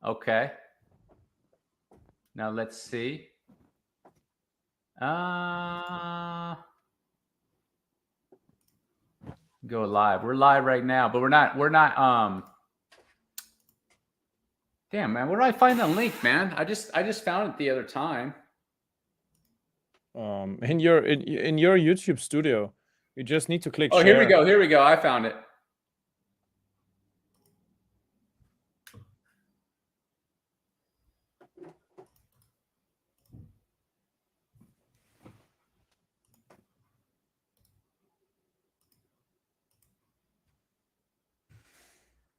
Okay. Now let's see. Go live. We're live right now, but we're not damn, man, where do I find the link, man? I just found it the other time. In your YouTube studio, you just need to click share. Here we go. Here we go. I found it.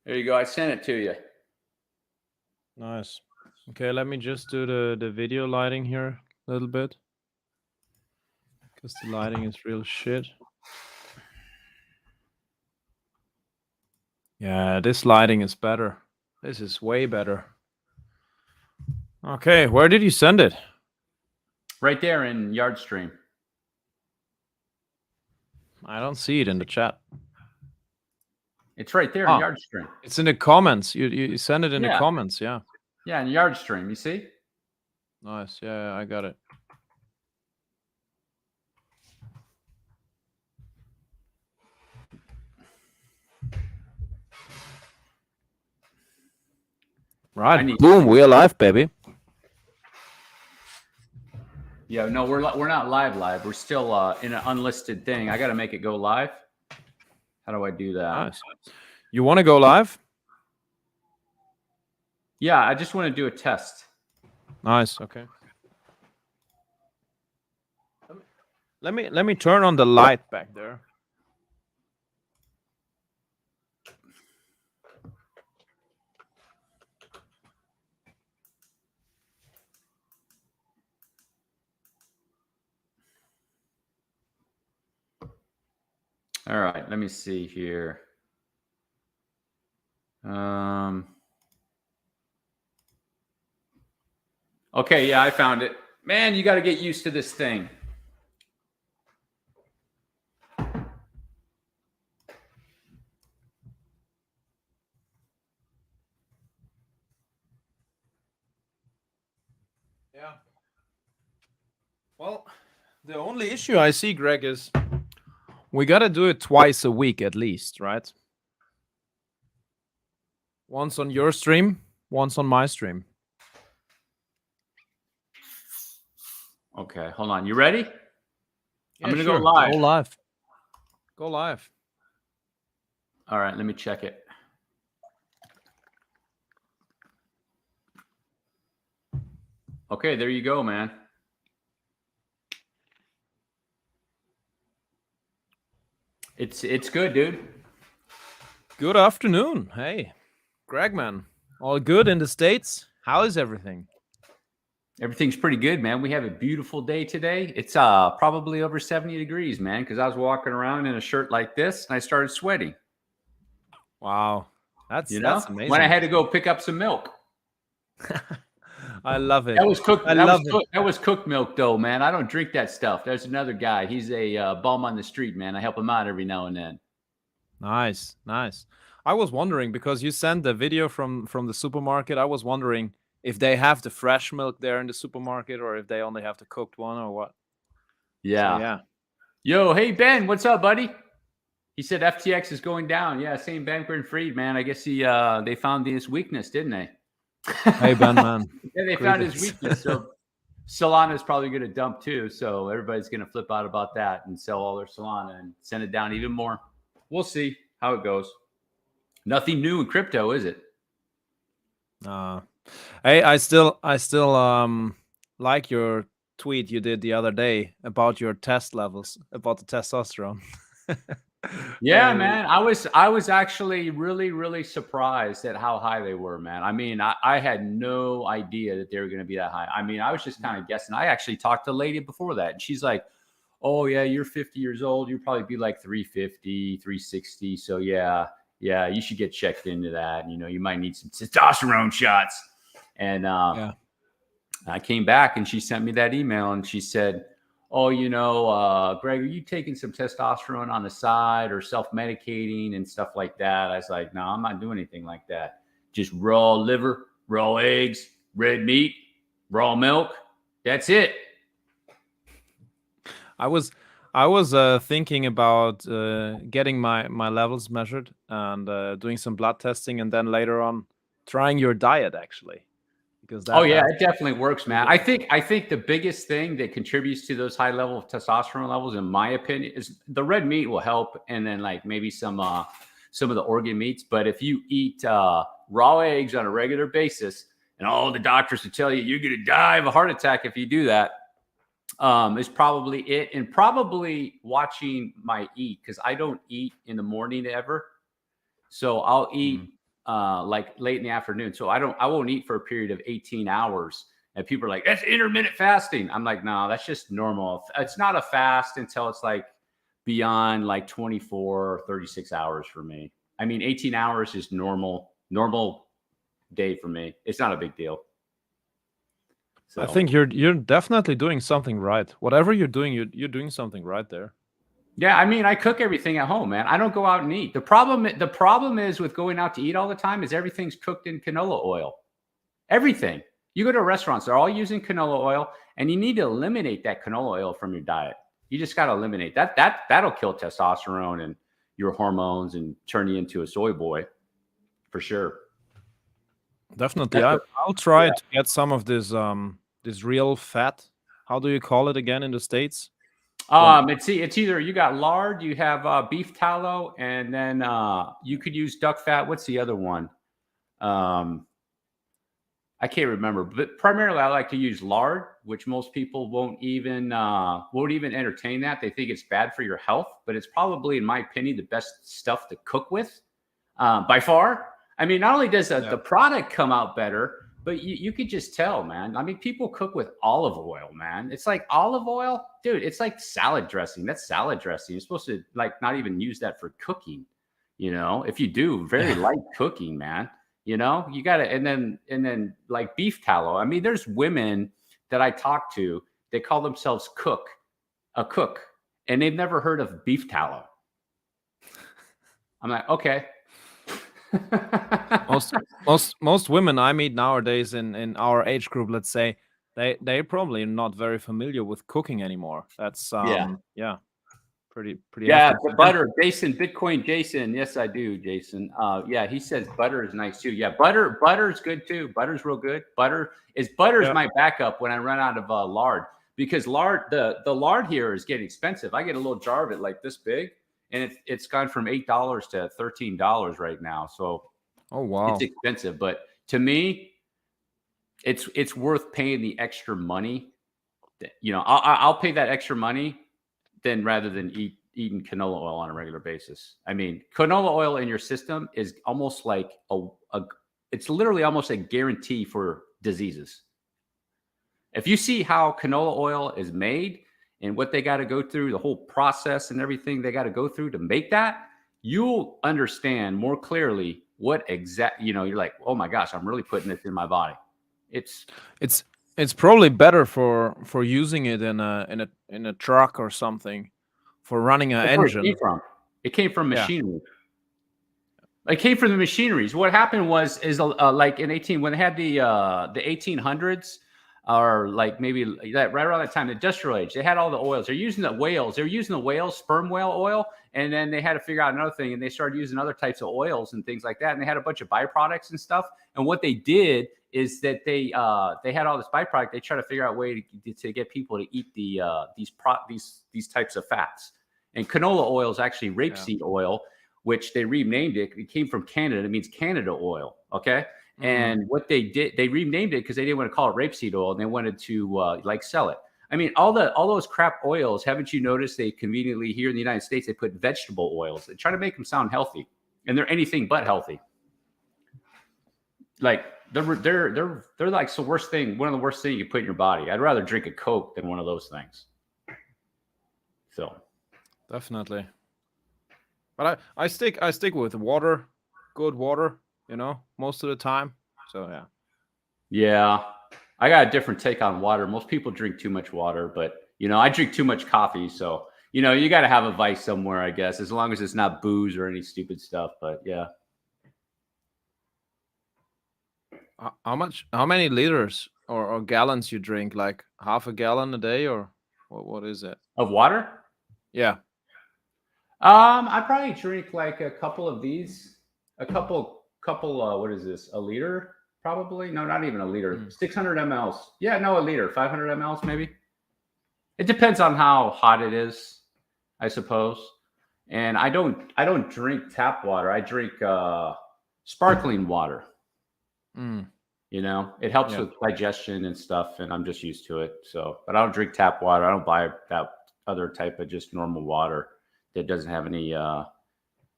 There you go. I sent it to you. Nice. Okay, let me just do the video lighting here a little bit, because the lighting is real shit. Yeah, this lighting is better. This is way better. Okay, where did you send it? Right there in Yardstream. I don't see it in the chat. It's right there in Yardstream. It's in the comments. You send it in the comments, yeah. Yeah, in Yardstream, you see? Nice. Yeah, I got it. Right. Boom, we're live, baby. Yeah, no, we're not live. We're still in an unlisted thing. I got to make it go live. How do I do that? Nice. You want to go live? Yeah, I just want to do a test. Nice. Okay. Let me turn on the light back there. All right, let me see here. Okay, yeah, I found it. Man, you got to get used to this thing. Yeah. Well, the only issue I see, Greg, is we got to do it twice a week at least, right? Once on your stream, once on my stream. Okay, hold on. You ready? Yeah, I'm going to sure. go live. Go live. Go live. All right, let me check it. Okay, there you go, man. It's good, dude. Good afternoon. Hey, Greg, man. All good in the States? How is everything? Everything's pretty good, man. We have a beautiful day today. It's probably over 70 degrees, man, because I was walking around in a shirt like this and I started sweating. Wow. That's amazing. When I had to go pick up some milk. I love it. That was cooked. That was cooked milk, though, man. I don't drink that stuff. There's another guy. He's a bum on the street, man. I help him out every now and then. Nice, nice. I was wondering, because you sent the video from the supermarket. I was wondering if they have the fresh milk there in the supermarket, or if they only have the cooked one, or what. Yeah. So, yeah. Yo, hey Ben, what's up, buddy? He said FTX is going down. Yeah, same Bankman-Fried, man. I guess they found his weakness, didn't they? Hey Ben, man. Yeah, they found his weakness. So Solana is probably going to dump too. So everybody's going to flip out about that and sell all their Solana and send it down even more. We'll see how it goes. Nothing new in crypto, is it? Hey, I still like your tweet you did the other day about your test levels, about the testosterone. Yeah, man. I was actually really surprised at how high they were, man. I mean, I had no idea that they were going to be that high. I mean, I was just kind of guessing. I actually talked to a lady before that, and she's like, oh, yeah, you're 50 years old. You'll probably be like 350, 360. So, yeah, you should get checked into that. You know, you might need some testosterone shots. And I came back, and she sent me that email, and she said, oh, you know, Greg, are you taking some testosterone on the side or self-medicating and stuff like that? I was like, no, I'm not doing anything like that. Just raw liver, raw eggs, red meat, raw milk. That's it. I was thinking about getting my levels measured and doing some blood testing, and then later on trying your diet actually, because that. Oh yeah, it definitely works, man. I think the biggest thing that contributes to those high level of testosterone levels, in my opinion, is the red meat will help, and then like maybe some of the organ meats. But if you eat raw eggs on a regular basis, and all the doctors will tell you you're going to die of a heart attack if you do that, is probably it. And probably watching my eat, because I don't eat in the morning ever. So I'll eat like late in the afternoon. So I won't eat for a period of 18 hours. And people are like, that's intermittent fasting. I'm like, no, that's just normal. It's not a fast until it's like beyond like 24 or 36 hours for me. I mean, 18 hours is normal day for me. It's not a big deal. So I think you're definitely doing something right. Whatever you're doing, you're doing something right there. Yeah, I mean, I cook everything at home, man. I don't go out and eat. The problem is with going out to eat all the time is everything's cooked in canola oil. Everything. You go to restaurants, they're all using canola oil, and you need to eliminate that canola oil from your diet. You just got to eliminate that. That'll kill testosterone and your hormones and turn you into a soy boy, for sure. Definitely, I'll try to get some of this real fat. How do you call it again in the States? It's either you got lard, you have beef tallow, and then you could use duck fat. What's the other one? I can't remember, but primarily I like to use lard, which most people won't even entertain that. They think it's bad for your health, but it's probably, in my opinion, the best stuff to cook with by far. I mean, not only does the product come out better, but you could just tell, man. I mean, people cook with olive oil, man. It's like olive oil, dude. It's like salad dressing. That's salad dressing. You're supposed to like not even use that for cooking. You know, if you do, very light cooking, man. You know, you got to, and then like beef tallow. I mean, there's women that I talk to, they call themselves a cook, and they've never heard of beef tallow. I'm like, okay. most women I meet nowadays in our age group, let's say, they're probably not very familiar with cooking anymore. That's pretty the butter. Jason, Bitcoin Jason. Yes, I do, Jason. Yeah, he says butter is nice too. Yeah, butter's good too. Butter's real good. Butter is my backup when I run out of lard, because lard, the lard here is getting expensive. I get a little jar of it like this big, and it's gone from $8 to $13 right now. So oh wow, it's expensive. But to me, it's worth paying the extra money. You know, I'll pay that extra money than rather than eating canola oil on a regular basis. I mean, canola oil in your system is almost like it's literally almost a guarantee for diseases. If you see how canola oil is made and what they got to go through, the whole process and everything they got to go through to make that, you'll understand more clearly what you're like, oh my gosh, I'm really putting this in my body. It's probably better for using it in a truck or something, for running an engine. It came from machinery. It came from the machineries. What happened was like when they had the 1800s, or like maybe that right around that time, the industrial age, they had all the oils. They're using the whales, sperm whale oil, and then they had to figure out another thing, and they started using other types of oils and things like that, and they had a bunch of byproducts and stuff. And what they did is that they had all this byproduct. They tried to figure out a way to get people to eat these types of fats. And canola oil is actually rapeseed oil, which they renamed it. It came from Canada. It means Canada oil. Okay. And what they did, they renamed it because they didn't want to call it rapeseed oil, and they wanted to like sell it. I mean, all those crap oils, haven't you noticed they conveniently here in the United States, they put vegetable oils. They try to make them sound healthy, and they're anything but healthy. Like they're like the worst thing, one of the worst things you put in your body. I'd rather drink a Coke than one of those things. So definitely. But I stick with water, good water, you know, most of the time. So yeah. Yeah. I got a different take on water. Most people drink too much water, but you know, I drink too much coffee. So, you know, you got to have a vice somewhere, I guess, as long as it's not booze or any stupid stuff. But yeah. How many liters or gallons you drink? Like half a gallon a day, or what is it? Of water? Yeah. I probably drink like a couple of these, a couple, what is this? A liter, probably? No, not even a liter. 600 mLs. Yeah, no, a liter. 500 mLs, maybe. It depends on how hot it is, I suppose. And I don't drink tap water. I drink sparkling water. You know, it helps with digestion and stuff, and I'm just used to it. So, but I don't drink tap water. I don't buy that other type of just normal water that doesn't have any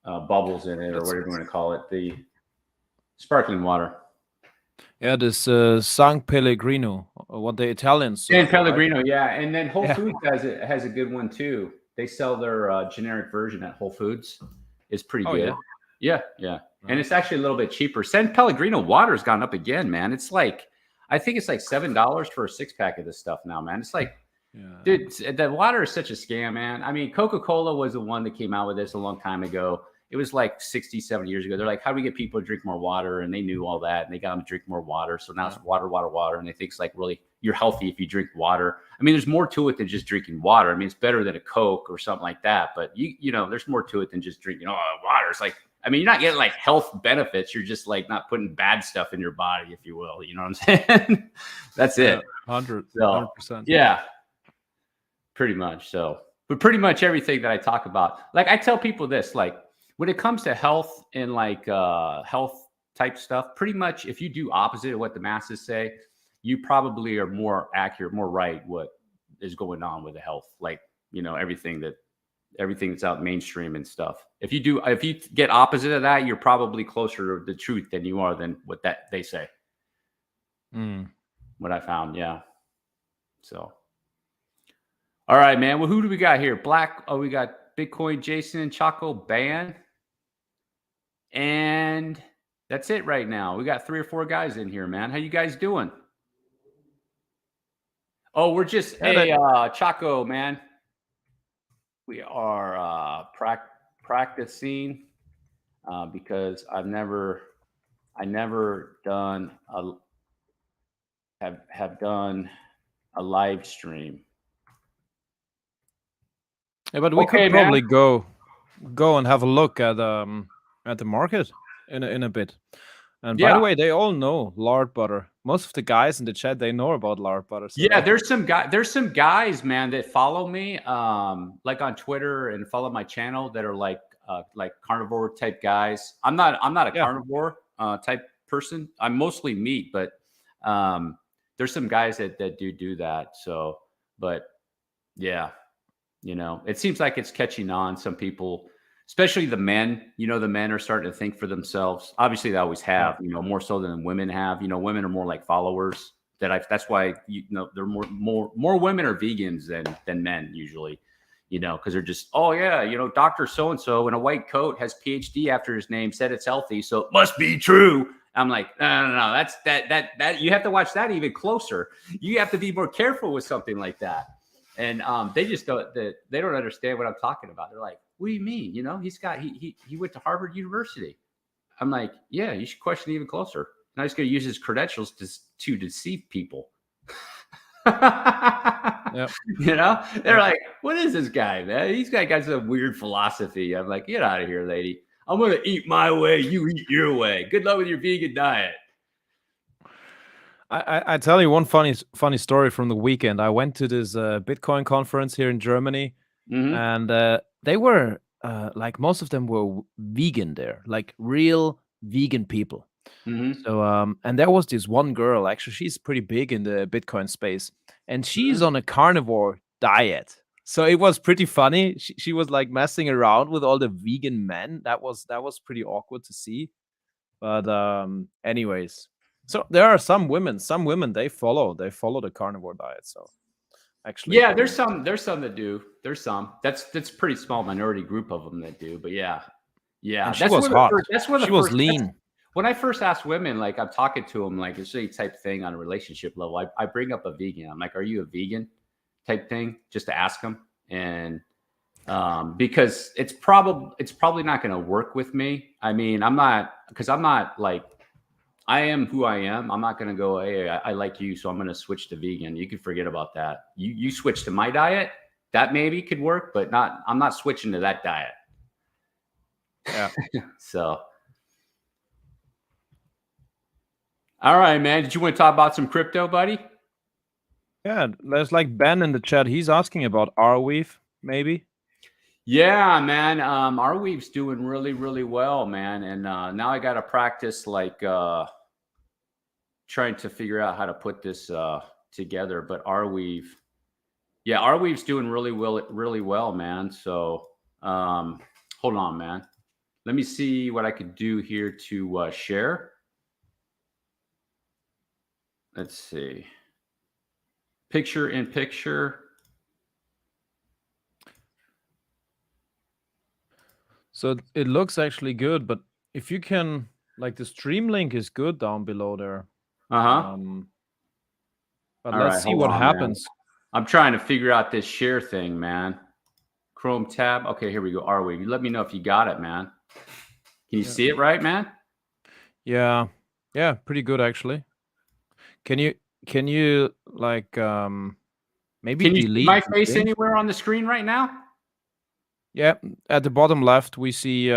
bubbles in it, or whatever you want to call it. The sparkling water. Yeah, this San Pellegrino, what the Italians. San Pellegrino, right? Yeah, and then Whole Foods has a good one too. They sell their generic version at Whole Foods. It's pretty good. Yeah. And it's actually a little bit cheaper. San Pellegrino water's gone up again, man. It's like, I think it's like $7 for a 6-pack of this stuff now, man. It's like, dude, the water is such a scam, man. I mean, Coca-Cola was the one that came out with this a long time ago. It was like 60, 70 years ago. They're like, how do we get people to drink more water? And they knew all that, and they got them to drink more water. So now it's water. And they think it's like, really, you're healthy if you drink water. I mean, there's more to it than just drinking water. I mean, it's better than a Coke or something like that. But you know, there's more to it than just drinking water. It's like, I mean, you're not getting like health benefits. You're just like not putting bad stuff in your body, if you will. You know what I'm saying? That's it. 100%. Yeah, pretty much. So, but pretty much everything that I talk about, like I tell people this, like when it comes to health and like health type stuff, pretty much if you do opposite of what the masses say, you probably are more accurate, more right what is going on with the health. Like, you know, everything that's out mainstream and stuff. If you get opposite of that, you're probably closer to the truth than you are than what that they say. What I found. Yeah. So, all right, man. Well, who do we got here? Black. Oh, we got Bitcoin, Jason, Chaco, Ban. And that's it right now. We got 3 or 4 guys in here, man. How you guys doing? Oh, we're just, hey, Chaco, man. We are practicing because I never done have done a live stream. Yeah, but we could probably go and have a look at the market in a bit. And by the way, they all know lard butter. Most of the guys in the chat, they know about lard butter. So. Yeah, there's some guys, man, that follow me, like on Twitter and follow my channel that are like carnivore type guys. I'm not a carnivore type person. I'm mostly meat, but there's some guys that do that. So, but yeah, you know, it seems like it's catching on. Some people, especially the men, you know, the men are starting to think for themselves. Obviously, they always have, you know, more so than women have. You know, women are more like followers. That's why, you know, they're more women are vegans than men usually, you know, because they're just, oh yeah, you know, Dr. So-and-so in a white coat has PhD after his name, said it's healthy, so it must be true. I'm like, no, that's that you have to watch that even closer. You have to be more careful with something like that. And they just don't understand what I'm talking about. They're like, what do you mean? You know, he went to Harvard University. I'm like, yeah, you should question even closer. Now he's going to use his credentials to deceive people. Yep. You know, they're like, what is this guy, man? He's got some weird philosophy. I'm like, get out of here, lady. I'm going to eat my way. You eat your way. Good luck with your vegan diet. I tell you one funny story from the weekend. I went to this Bitcoin conference here in Germany, and they were like most of them were vegan there, like real vegan people. So and there was this one girl, actually she's pretty big in the Bitcoin space, and she's on a carnivore diet. So it was pretty funny. She was like messing around with all the vegan men. That was pretty awkward to see. But anyways, so there are some women they follow the carnivore diet. So actually, yeah, there's some that do. There's some. That's pretty small minority group of them that do. But yeah. And she was hot. She was lean. When I first ask women, like I'm talking to them, like it's a type thing on a relationship level. I bring up a vegan. I'm like, are you a vegan? Type thing, just to ask them. And because it's probably not going to work with me. I mean, I'm not I am who I am. I'm not going to go, hey, I like you, so I'm going to switch to vegan. You can forget about that. You switch to my diet, that maybe could work, but not. I'm not switching to that diet. Yeah. So, all right, man. Did you want to talk about some crypto, buddy? Yeah, there's like Ben in the chat. He's asking about Arweave, maybe. Yeah, man. Arweave's doing really, really well, man. And now I got to practice like trying to figure out how to put this together. But Arweave, yeah, Arweave's doing really well, man. So hold on, man. Let me see what I could do here to share. Let's see. Picture in picture. So it looks actually good, but if you can, like the stream link is good down below there. Uh-huh. But let's see what happens. Man. I'm trying to figure out this share thing, man. Chrome tab. Okay, here we go. Arweave. You let me know if you got it, man. Can you see it right, man? Yeah. Yeah, pretty good actually. Can you like maybe can you delete see my face anywhere on the screen right now? Yeah, at the bottom left we see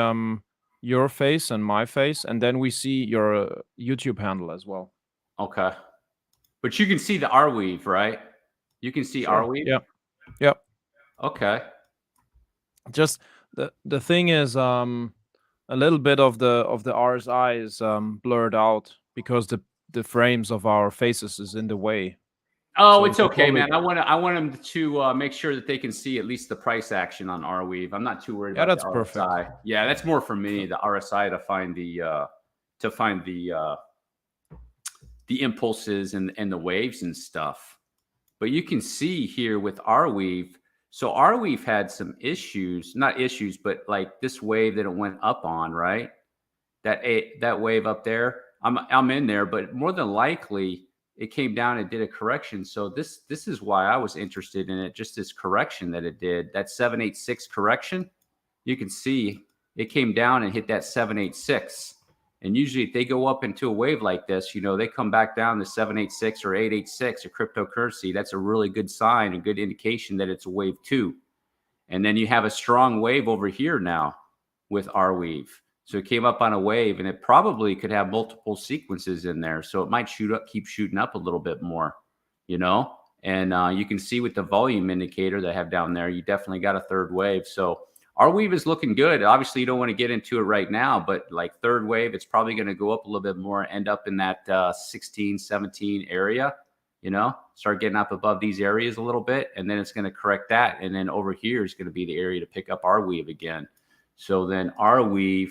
your face and my face, and then we see your YouTube handle as well. Okay. But you can see the Arweave, right? You can see Arweave? Yeah. Yep. Okay. Just the thing is a little bit of the RSI is blurred out because the frames of our faces is in the way. Oh, so it's okay, man. I want them to make sure that they can see at least the price action on Arweave. I'm not too worried about the RSI. Perfect. Yeah, that's more for me, the RSI, to find the impulses and the waves and stuff. But you can see here with Arweave. So Arweave had some issues, not issues, but like this wave that it went up on, right? That wave up there. I'm in there, but more than likely it came down and did a correction. So this is why I was interested in it, just this correction that it did, that 786 correction. You can see it came down and hit that 786. And usually if they go up into a wave like this, they come back down to 786 or 886 or cryptocurrency. That's a really good sign, a good indication that it's a wave 2. And then you have a strong wave over here now with Arweave. So it came up on a wave, and it probably could have multiple sequences in there. So it might keep shooting up a little bit more, And you can see with the volume indicator that I have down there, you definitely got a third wave. So Arweave is looking good. Obviously, you don't want to get into it right now, but like third wave, it's probably going to go up a little bit more, end up in that 16, 17 area, start getting up above these areas a little bit, and then it's going to correct that. And then over here is going to be the area to pick up Arweave again. So then Arweave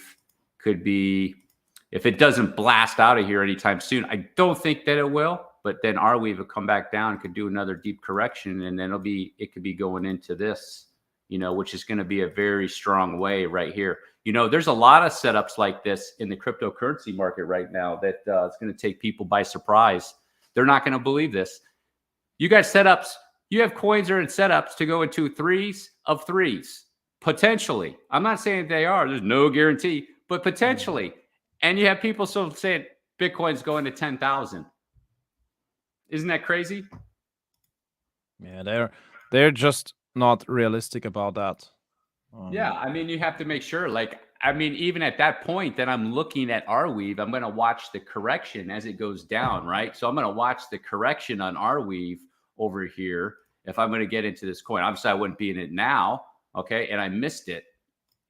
could be, if it doesn't blast out of here anytime soon, I don't think that it will, but then Arweave will come back down, could do another deep correction, and then it could be going into this, which is going to be a very strong wave right here. There's a lot of setups like this in the cryptocurrency market right now that it's going to take people by surprise. They're not going to believe this. You got setups, you have coins or in setups to go into threes of threes, potentially. I'm not saying they are, there's no guarantee, but potentially. And you have people still saying Bitcoin's going to 10,000. Isn't that crazy? Yeah, they're just not realistic about that. Yeah, I mean, you have to make sure, even at that point that I'm looking at Arweave, I'm going to watch the correction as it goes down, right? So I'm going to watch the correction on Arweave over here if I'm going to get into this coin. Obviously, I wouldn't be in it now, okay? And I missed it.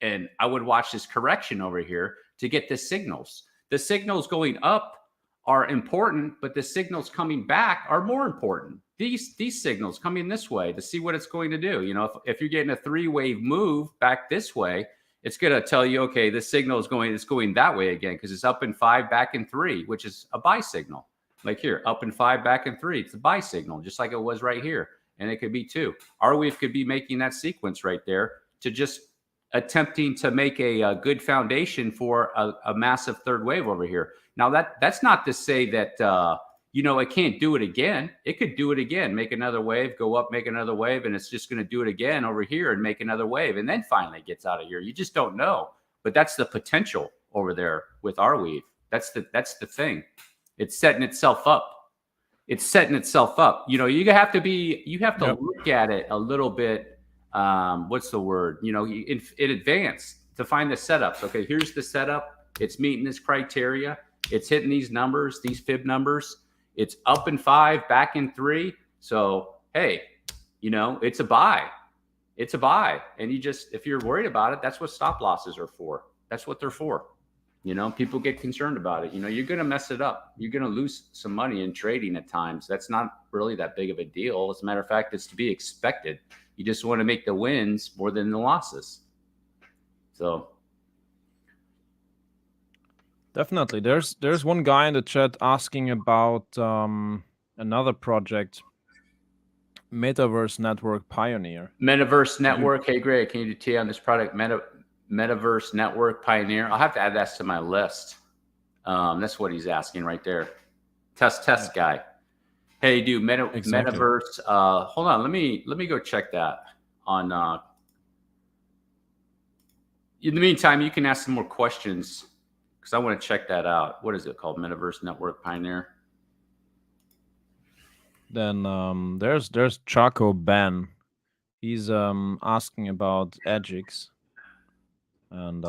And I would watch this correction over here to get the signals. The signals going up are important, but the signals coming back are more important. These signals coming this way to see what it's going to do. If you're getting a 3-wave move back this way, it's going to tell you, okay, the signal is going that way again because it's up in 5, back in 3, which is a buy signal. Like here, up in 5, back in 3, it's a buy signal, just like it was right here. And it could be 2. Arweave could be making that sequence right there to just attempting to make a good foundation for a massive third wave over here. Now that's not to say that it can't do it again. It could do it again, make another wave, go up, make another wave, and it's just going to do it again over here and make another wave, and then finally it gets out of here. You just don't know, but that's the potential over there with Arweave. That's the thing. It's setting itself up. It's setting itself up. You know, you have to look at it a little bit. What's the word? You know, in advance to find the setups. Okay, here's the setup. It's meeting this criteria. It's hitting these numbers, these fib numbers. It's up in 5, back in 3. So, hey, you know, it's a buy. It's a buy. And if you're worried about it, that's what stop losses are for. That's what they're for. You know, people get concerned about it. You know, you're going to mess it up. You're going to lose some money in trading at times. That's not really that big of a deal. As a matter of fact, it's to be expected. You just want to make the wins more than the losses. So. Definitely. There's one guy in the chat asking about another project, Metaverse Network Pioneer. Metaverse Network. Hey, Greg, can you do on this product, Metaverse Network Pioneer? I'll have to add that to my list. That's what he's asking right there. Test guy. Hey, dude, Exactly. Metaverse. Hold on, let me go check that on. In the meantime, you can ask some more questions because I want to check that out. What is it called? Metaverse Network Pioneer. Then there's Chaco Ben. He's asking about EdgeX. And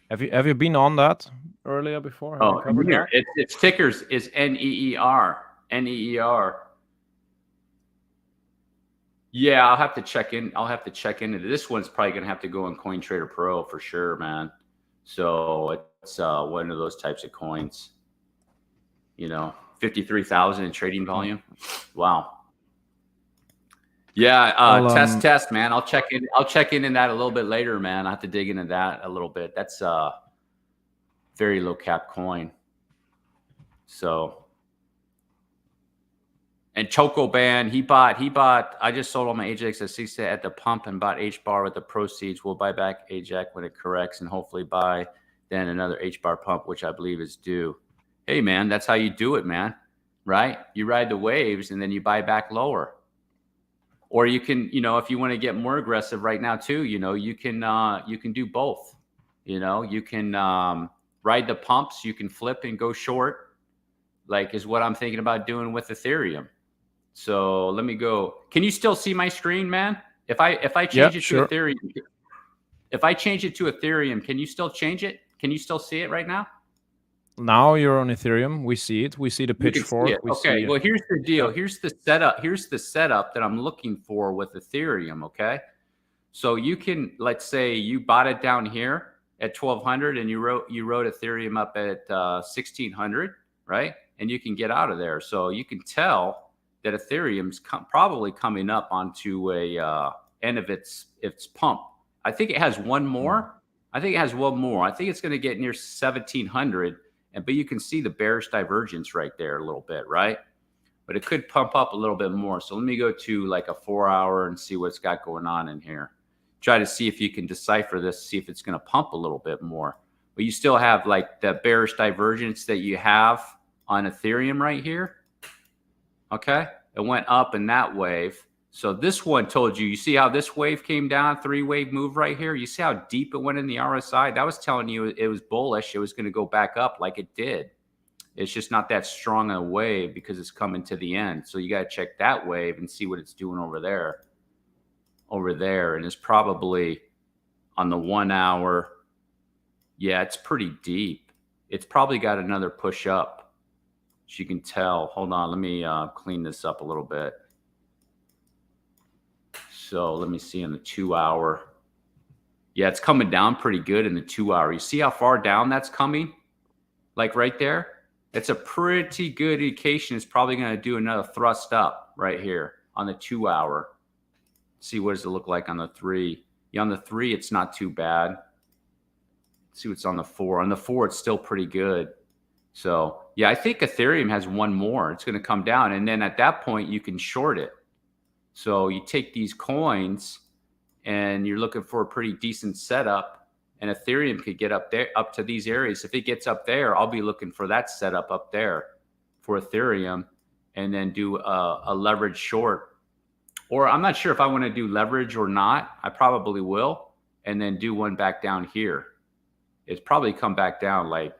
have you been on that earlier before? Oh, here its tickers is NEER. NEER. Yeah, I'll have to check in. I'll have to check into this one's probably gonna have to go on CoinTrader Pro for sure, man. So it's one of those types of coins. You know, 53,000 in trading volume. Wow. Yeah, test, man. I'll check in that a little bit later, man. I have to dig into that a little bit. That's very low cap coin. So, and Chocoban, he bought. I just sold all my AJAX at 60 at the pump and bought H bar with the proceeds. We'll buy back AJAX when it corrects and hopefully buy then another H bar pump, which I believe is due. Hey, man, that's how you do it, man. Right? You ride the waves and then you buy back lower. Or you can, you know, if you want to get more aggressive right now too, you know, you can do both. You know, you can ride the pumps, you can flip and go short, like is what I'm thinking about doing with Ethereum. So let me go. Can you still see my screen, man? If I change it to Ethereum, if I change it to Ethereum, can you still change it? Can you still see it right now? Now you're on Ethereum. We see it. We see the pitchfork. Okay. Well, here's the deal. Here's the setup. Here's the setup that I'm looking for with Ethereum. Okay. So you can, let's say you bought it down here at 1200 and you wrote Ethereum up at 1600, right? And you can get out of there. So you can tell that Ethereum's probably coming up onto a end of its pump. I think it has one more. I think it's going to get near 1700. But you can see the bearish divergence right there a little bit, right? But it could pump up a little bit more. So let me go to like a 4 hour and see what's got going on in here. Try to see if you can decipher this, see if it's going to pump a little bit more. But you still have like the bearish divergence that you have on Ethereum right here. Okay. It went up in that wave. So this one told you see how this wave came down, 3-wave move right here. You see how deep it went in the RSI? That was telling you it was bullish. It was going to go back up like it did. It's just not that strong a wave because it's coming to the end. So you got to check that wave and see what it's doing over there. And it's probably on the 1 hour. Yeah, it's pretty deep. It's probably got another push up. As you can tell. Hold on, let me clean this up a little bit. So let me see in the 2 hour. Yeah, it's coming down pretty good in the 2 hour. You see how far down that's coming? Like right there? It's a pretty good indication. It's probably going to do another thrust up right here on the 2 hour. See what does it look like on the 3. Yeah, on the 3, it's not too bad. Let's see what's on the 4. On the 4, it's still pretty good. So yeah, I think Ethereum has one more. It's going to come down. And then at that point, you can short it. So you take these coins and you're looking for a pretty decent setup, and Ethereum could get up there, up to these areas. If it gets up there, I'll be looking for that setup up there for Ethereum and then do a leverage short. Or I'm not sure if I want to do leverage or not. I probably will. And then do one back down here for Ethereum it's probably come back down. Like,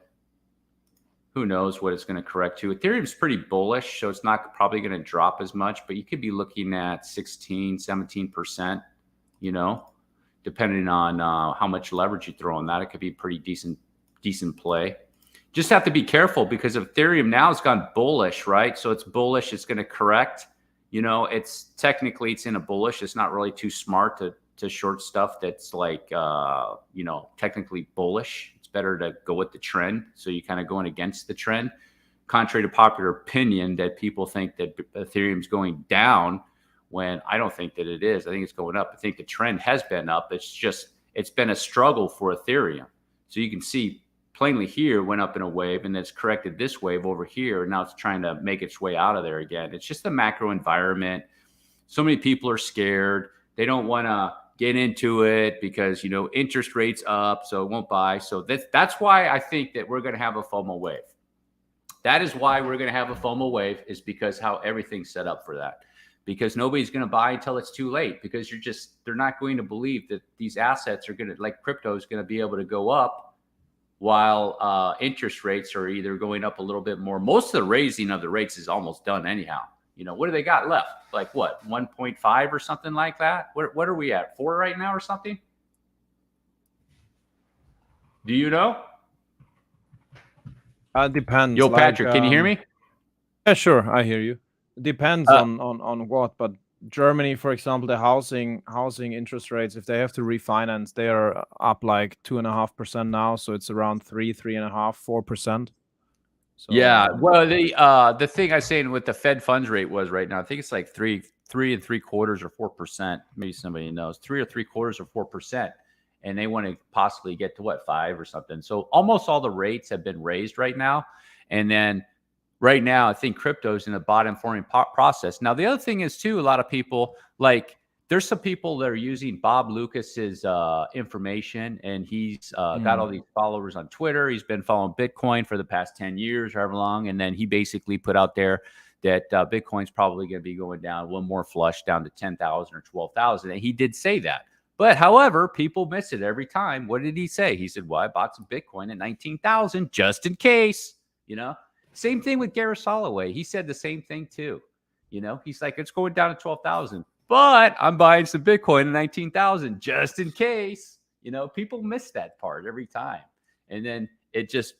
who knows what it's going to correct to. Ethereum's pretty bullish, so it's not probably going to drop as much, but you could be looking at 16, 17%, you know, depending on how much leverage you throw on that. It could be pretty decent play. Just have to be careful because Ethereum now has gone bullish, right? So it's bullish, it's going to correct. You know, it's technically it's in a bullish. It's not really too smart to short stuff that's like, you know, technically bullish. It's better to go with the trend. So you're kind of going against the trend. Contrary to popular opinion that people think that Ethereum's going down when I don't think that it is. I think it's going up. I think the trend has been up. It's just, it's been a struggle for Ethereum. So you can see plainly here went up in a wave and it's corrected this wave over here. And now it's trying to make its way out of there again. It's just the macro environment. So many people are scared. They don't want to get into it because, you know, interest rates up, so it won't buy. So that's why I think that we're going to have a FOMO wave. That is why we're going to have a FOMO wave, is because how everything's set up for that. Because nobody's going to buy until it's too late, because they're not going to believe that these assets are going to, like crypto is going to be able to go up while interest rates are either going up a little bit more. Most of the raising of the rates is almost done anyhow. You know, what do they got left? Like what, 1.5 or something like that? What are we at? 4 right now or something? Do you know? Depends. Yo, Patrick, can you hear me? Yeah, sure, I hear you. Depends on what, but Germany, for example, the housing interest rates, if they have to refinance, they are up like 2.5% now, so it's around 3.5, 4%. So, yeah, well, the thing I was saying with the Fed funds rate was right now, I think it's like 3.75 or 4%. Maybe somebody knows 3.75 or 4%, and they want to possibly get to what, 5 or something. So almost all the rates have been raised right now, and then right now I think crypto's in a bottom forming process. Now the other thing is too, a lot of people, like there's some people that are using Bob Lucas's information, and he's got all these followers on Twitter. He's been following Bitcoin for the past 10 years, however long. And then he basically put out there that Bitcoin's probably going to be going down one more flush down to 10,000 or 12,000. And he did say that. But however, people miss it every time. What did he say? He said, well, I bought some Bitcoin at 19,000 just in case, you know. Same thing with Gareth Soloway. He said the same thing too. You know, he's like, it's going down to 12,000. But I'm buying some Bitcoin at 19,000 just in case. You know, people miss that part every time. And then it just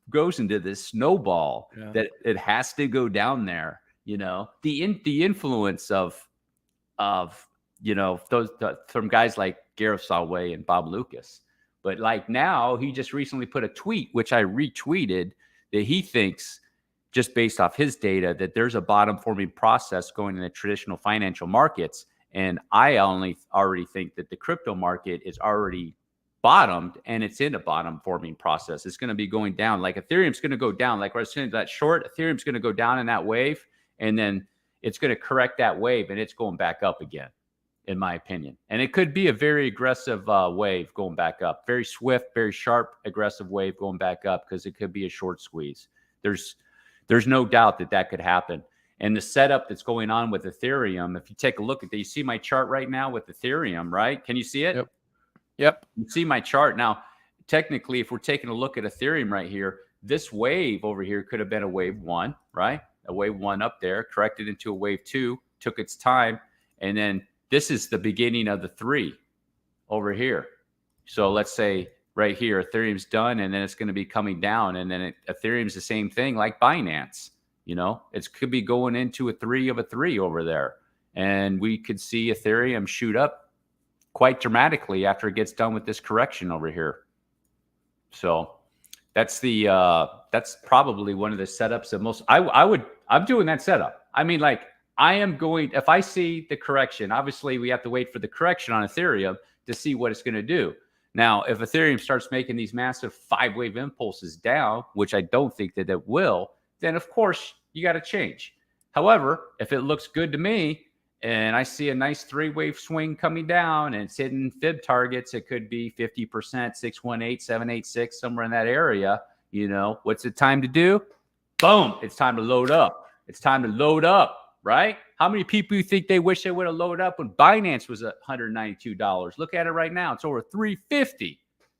goes into this snowball that it has to go down there. You know, the influence of you know, those from guys like Gareth Soloway and Bob Lucas. But like now, he just recently put a tweet, which I retweeted, that he thinks, just based off his data, that there's a bottom forming process going in the traditional financial markets. And I already think that the crypto market is already bottomed and it's in a bottom forming process. It's going to be going down. Like Ethereum's going to go down. Like I was saying, that short, Ethereum's going to go down in that wave, and then it's going to correct that wave and it's going back up again, in my opinion. And it could be a very aggressive wave going back up. Very swift, very sharp, aggressive wave going back up, because it could be a short squeeze. There's no doubt that could happen. And the setup that's going on with Ethereum, if you take a look at that, you see my chart right now with Ethereum, right? Can you see it? Yep. You see my chart. Now, technically, if we're taking a look at Ethereum right here, this wave over here could have been a wave 1, right? A wave 1 up there, corrected into a wave 2, took its time, and then this is the beginning of the 3 over here. So let's say right here, Ethereum's done, and then it's going to be coming down. And then Ethereum's the same thing like Binance. You know, it could be going into a 3 of a 3 over there. And we could see Ethereum shoot up quite dramatically after it gets done with this correction over here. So that's that's probably one of the setups that most, I'm doing that setup. I mean, like, I am going, if I see the correction, obviously we have to wait for the correction on Ethereum to see what it's going to do. Now, if Ethereum starts making these massive 5-wave impulses down, which I don't think that it will, then of course you got to change. However, if it looks good to me and I see a nice 3-wave swing coming down and it's hitting fib targets, it could be 50%, 618, 786, somewhere in that area. You know, what's it time to do? Boom. It's time to load up. It's time to load up. Right? How many people you think they wish they would have loaded up when Binance was $192? Look at it right now. It's over $350,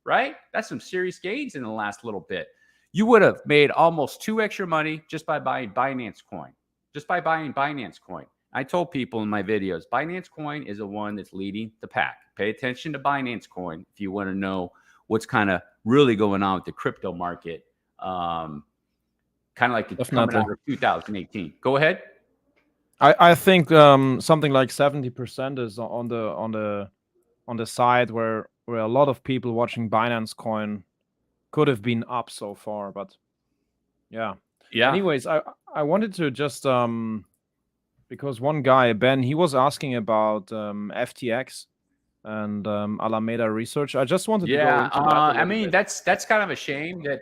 right? That's some serious gains in the last little bit. You would have made almost 2x your money just by buying Binance coin. Just by buying Binance coin. I told people in my videos, Binance coin is the one that's leading the pack. Pay attention to Binance coin if you want to know what's kind of really going on with the crypto market. Kind of like it's coming out of 2018. Go ahead. I think something like 70% is on the side where a lot of people watching Binance coin could have been up so far, but yeah. Anyways, I wanted to just because one guy, Ben, he was asking about FTX and Alameda Research. I just wanted to go into that I mean, that's kind of a shame that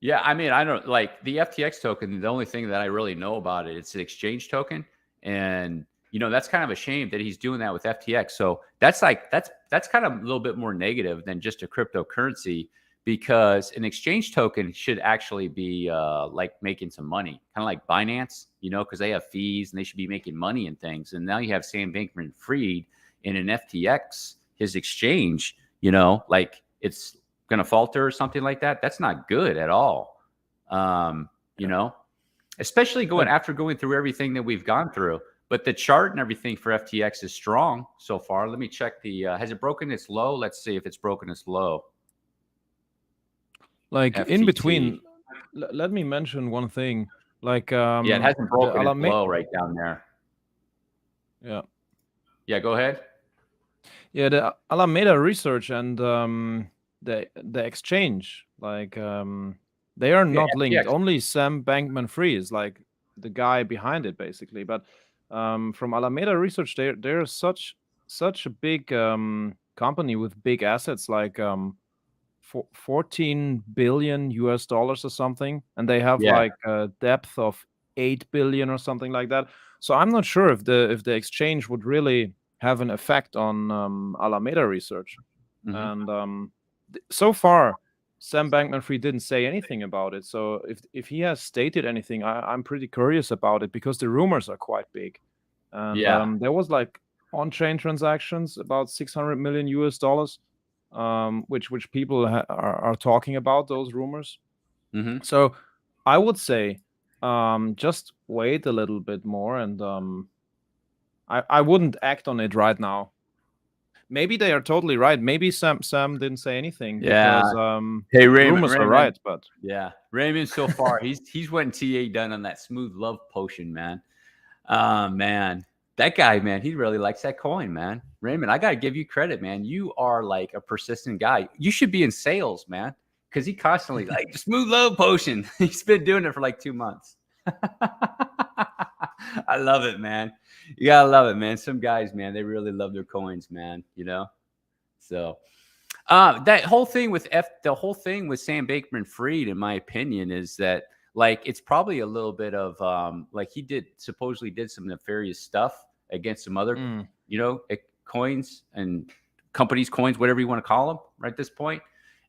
yeah, I mean, I don't like the FTX token. The only thing that I really know about it, it's an exchange token. And, you know, that's kind of a shame that he's doing that with FTX. So that's like, that's kind of a little bit more negative than just a cryptocurrency, because an exchange token should actually be like making some money, kind of like Binance, you know, because they have fees and they should be making money and things. And now you have Sam Bankman-Fried in an FTX, his exchange, you know, like it's going to falter or something like that. That's not good at all. You know, especially after going through everything that we've gone through. But the chart and everything for FTX is strong so far. Let me check the has it broken its low? Let's see if it's broken its low. Like FTT. In between, let me mention one thing. Like yeah, it hasn't broken its low right down there. Yeah, go ahead. Yeah, the Alameda Research and the exchange, like they are not linked. Only Sam Bankman-Fried is like the guy behind it, basically. But from Alameda Research, they're such a big company with big assets, like $14 billion or something, and they have like a depth of 8 billion or something like that. So I'm not sure if the exchange would really have an effect on Alameda Research. And so far, Sam Bankman-Fried didn't say anything about it. So if he has stated anything, I'm pretty curious about it, because the rumors are quite big. And there was like on-chain transactions about $600 million, which people are talking about, those rumors. So I would say just wait a little bit more, and I wouldn't act on it right now. Maybe they are totally right. Maybe Sam didn't say anything. Because, hey, Raymond, rumors are right, but Raymond, so far he's went TA done on that smooth love potion, man. Man, that guy, man, he really likes that coin, man. Raymond, I gotta give you credit, man. You are like a persistent guy. You should be in sales, man, because he constantly like smooth love potion. He's been doing it for like 2 months. I love it, man. You gotta love it, man. Some guys, man, they really love their coins, man. You know, so that whole thing with Sam Bankman-Fried, in my opinion, is that like it's probably a little bit of like he supposedly did some nefarious stuff against some other you know, coins and companies, coins, whatever you want to call them, right at this point.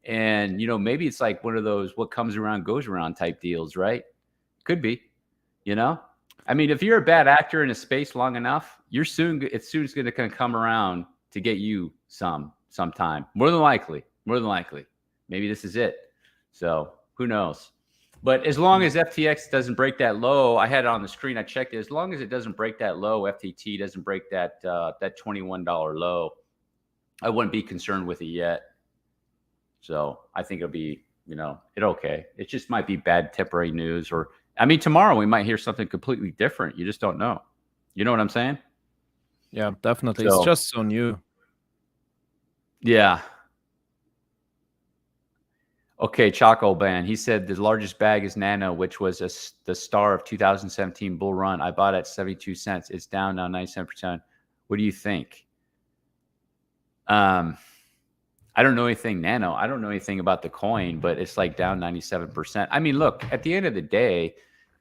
And you know, maybe it's like one of those what comes around goes around type deals, right? Could be, you know. I mean, if you're a bad actor in a space long enough, it's soon going to come around to get you sometime. More than likely. Maybe this is it. So who knows? But as long as FTX doesn't break that low, I had it on the screen. I checked it. As long as it doesn't break that low, FTT doesn't break that $21 low, I wouldn't be concerned with it yet. So I think it'll be, you know, okay. It just might be bad temporary news, or I mean, tomorrow we might hear something completely different. You just don't know. You know what I'm saying? Yeah, definitely. It's just so new. Yeah. Okay, Choco Band. He said the largest bag is Nano, which was the star of 2017 bull run. I bought at 72 cents. It's down now 97%. What do you think? I don't know anything Nano. I don't know anything about the coin, but it's like down 97%. I mean, look, at the end of the day,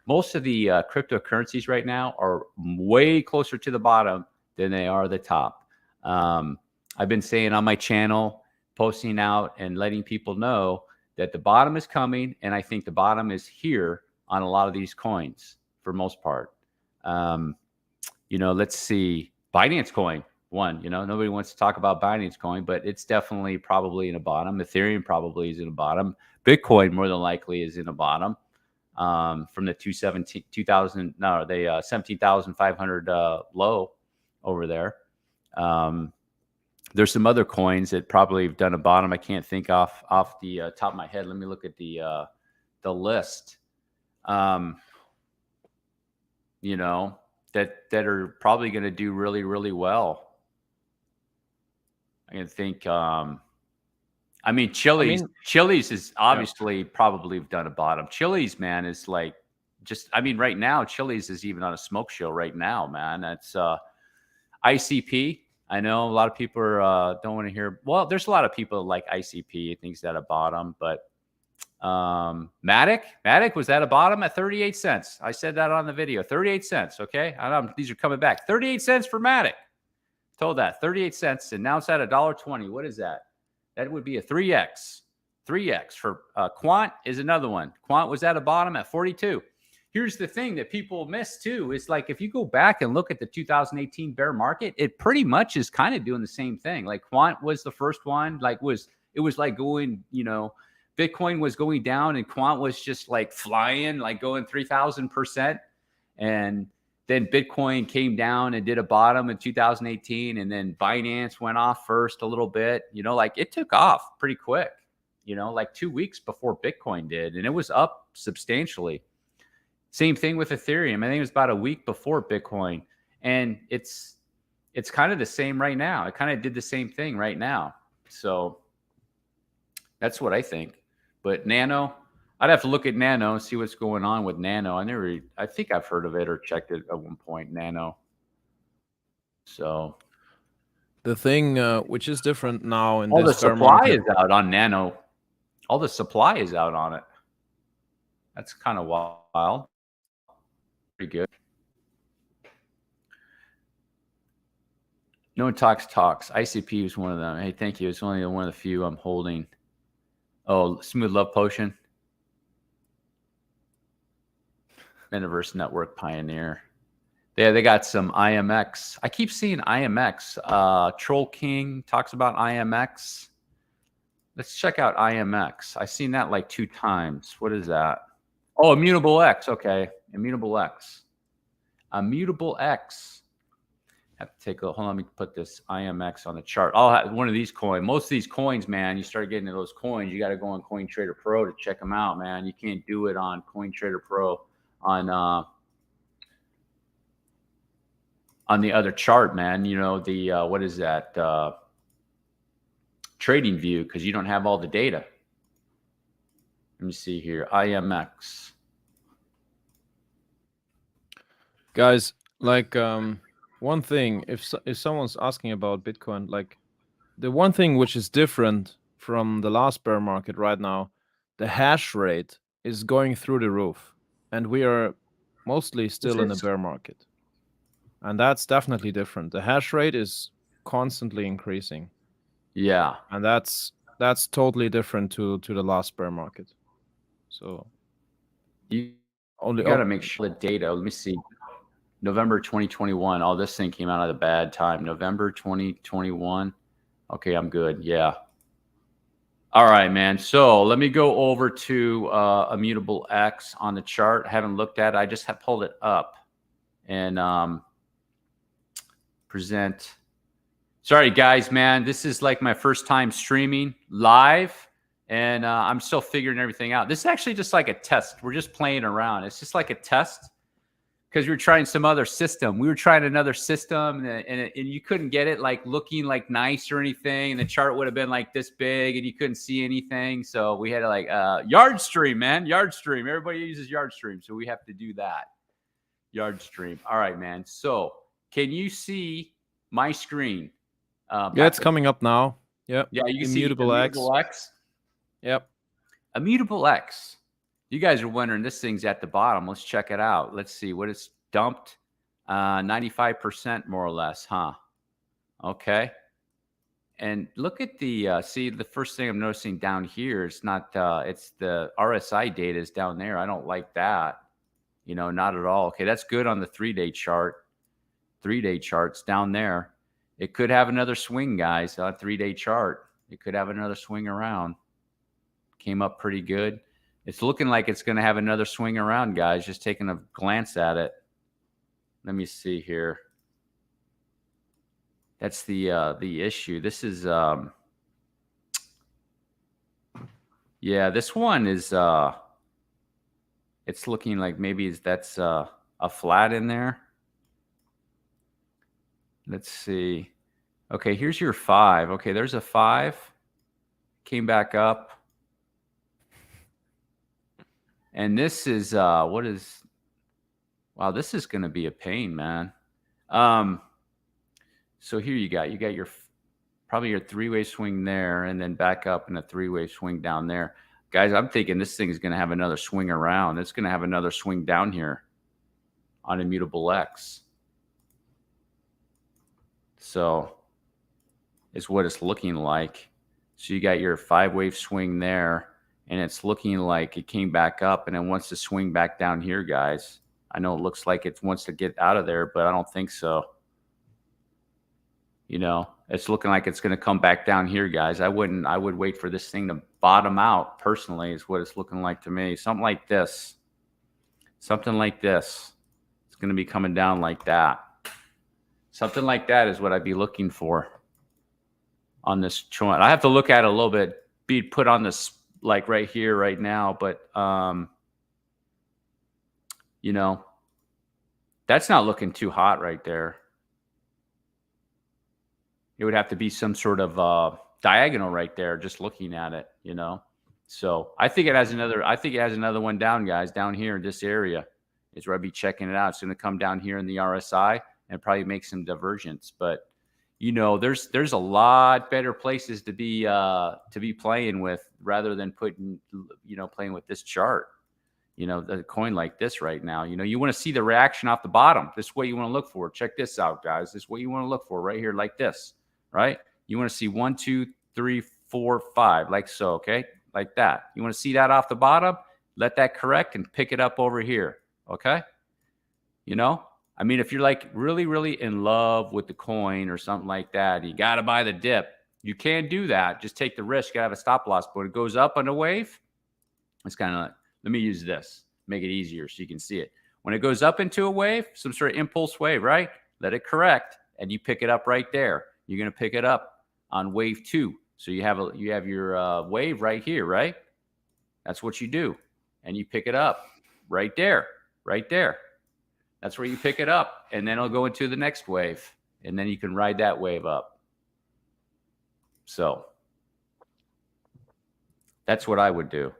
most of the cryptocurrencies right now are way closer to the bottom than they are the top. I've been saying on my channel, posting out and letting people know that the bottom is coming, and I think the bottom is here on a lot of these coins for most part. You know, let's see. Binance coin. One, nobody wants to talk about Binance Coin, but it's definitely probably in a bottom. Ethereum probably is in a bottom. Bitcoin more than likely is in a bottom from the 17,500 low over there. There's some other coins that probably have done a bottom. I can't think off the top of my head. Let me look at the list. That are probably going to do really, really well. I can think. Chili's is obviously probably done a bottom. Chili's, man, is like right now, Chili's is even on a smoke show right now, man. That's ICP. I know a lot of people don't want to hear. Well, there's a lot of people like ICP thinks at a bottom, but Matic was at a bottom at 38 cents. I said that on the video, 38 cents. Okay. I know these are coming back. 38 cents for Matic. Told that 38 cents. And now it's at $1.20. What is that? That would be a 3X. 3X for Quant is another one. Quant was at a bottom at 42. Here's the thing that people miss too. Is like, if you go back and look at the 2018 bear market, it pretty much is kind of doing the same thing. Like Quant was the first one, it was like going, Bitcoin was going down and Quant was just like flying, like going 3,000%. And then Bitcoin came down and did a bottom in 2018. And then Binance went off first a little bit, like it took off pretty quick, like 2 weeks before Bitcoin did. And it was up substantially. Same thing with Ethereum. I think it was about a week before Bitcoin. And it's kind of the same right now. It kind of did the same thing right now. So that's what I think. But Nano, I'd have to look at Nano and see what's going on with Nano. I think I've heard of it or checked it at one point, Nano. So the thing which is different now in all this the supply is out on Nano. All the supply is out on it. That's kind of wild. Pretty good. No one talks. ICP was one of them. Hey, thank you. It's only one of the few I'm holding. Oh, Smooth Love Potion. Metaverse Network Pioneer. They got some IMX. I keep seeing IMX. Troll King talks about IMX. Let's check out IMX. I've seen that like 2 times. What is that? Oh, Immutable X. Okay. Immutable X. Immutable X. Have to take a hold on. Let me put this IMX on the chart. I'll have one of these coins. Most of these coins, man, you start getting to those coins, you got to go on CoinTrader Pro to check them out, man. You can't do it on CoinTrader Pro on the other chart, man. The what is that? Trading View, because you don't have all the data. Let me see here. IMX. Guys, like one thing, if someone's asking about Bitcoin, like the one thing which is different from the last bear market right now, the hash rate is going through the roof, and we are mostly still in a bear market, and that's definitely different. The hash rate is constantly increasing. Yeah, and that's totally different to the last bear market. So you got to make sure the data. Let me see. November 2021. Oh, this thing came out at a bad time. November 2021. Okay, I'm good. Yeah. All right, man. So let me go over to Immutable X on the chart. I haven't looked at it. I just have pulled it up and present. Sorry, guys, man. This is like my first time streaming live, and I'm still figuring everything out. This is actually just like a test. We're just playing around. It's just like a test. Because we were trying some other system. We were trying another system, and you couldn't get it like looking like nice or anything. And the chart would have been like this big, and you couldn't see anything. So we had to like Yard Stream, man. Yard Stream. Everybody uses Yard Stream, so we have to do that. Yard Stream. All right, man. So can you see my screen? Yeah, it's coming up now. Yep. Yeah, you can Immutable see X. Immutable X. Yep. Immutable X. You guys are wondering, this thing's at the bottom. Let's check it out. Let's see what it's dumped. 95% more or less, huh? Okay. And look at the, see, the first thing I'm noticing down here is not, it's the RSI data is down there. I don't like that. Not at all. Okay, that's good on the 3-day chart. 3-day charts down there. It could have another swing, guys, on a 3-day chart. It could have another swing around. Came up pretty good. It's looking like it's going to have another swing around, guys. Just taking a glance at it. Let me see here. That's the issue. This is yeah, this one is it's looking like maybe that's a flat in there. Let's see. Okay, here's your 5. Okay, there's a 5. Came back up. And this is what is, wow, this is going to be a pain, man. So here you got your probably your 3-way swing there, and then back up and a 3-way swing down there. Guys, I'm thinking this thing is going to have another swing around. It's going to have another swing down here on Immutable X. So it's what it's looking like. So you got your 5-wave swing there, and it's looking like it came back up and it wants to swing back down here, guys. I know it looks like it wants to get out of there, but I don't think so. You know, it's looking like it's going to come back down here, guys. I would wait for this thing to bottom out, personally, is what it's looking like to me. Something like this. Something like this. It's going to be coming down like that. Something like that is what I'd be looking for on this chart. I have to look at it a little bit, be put on this like right here, right now. But, you know, that's not looking too hot right there. It would have to be some sort of diagonal right there, just looking at it, you know. So I think it has another one down, guys, down here in this area is where I'd be checking it out. It's going to come down here in the RSI and probably make some divergence. But, you know, there's a lot better places to be playing with rather than playing with this chart. You know, the coin like this right now, you know, you want to see the reaction off the bottom. This is what you want to look for. Check this out, guys. This is what you want to look for right here, like this, right? You want to see 1, 2, 3, 4, 5, like so, okay? Like that. You want to see that off the bottom, let that correct and pick it up over here, okay? You know, I mean, if you're like really, really in love with the coin or something like that, you got to buy the dip. You can do that. Just take the risk. You got to have a stop loss. But when it goes up on a wave, it's kind of like, let me use this, make it easier so you can see it. When it goes up into a wave, some sort of impulse wave, right? Let it correct, and you pick it up right there. You're going to pick it up on wave 2. So you have your wave right here, right? That's what you do. And you pick it up right there, right there. That's where you pick it up. And then it'll go into the next wave. And then you can ride that wave up. So that's what I would do.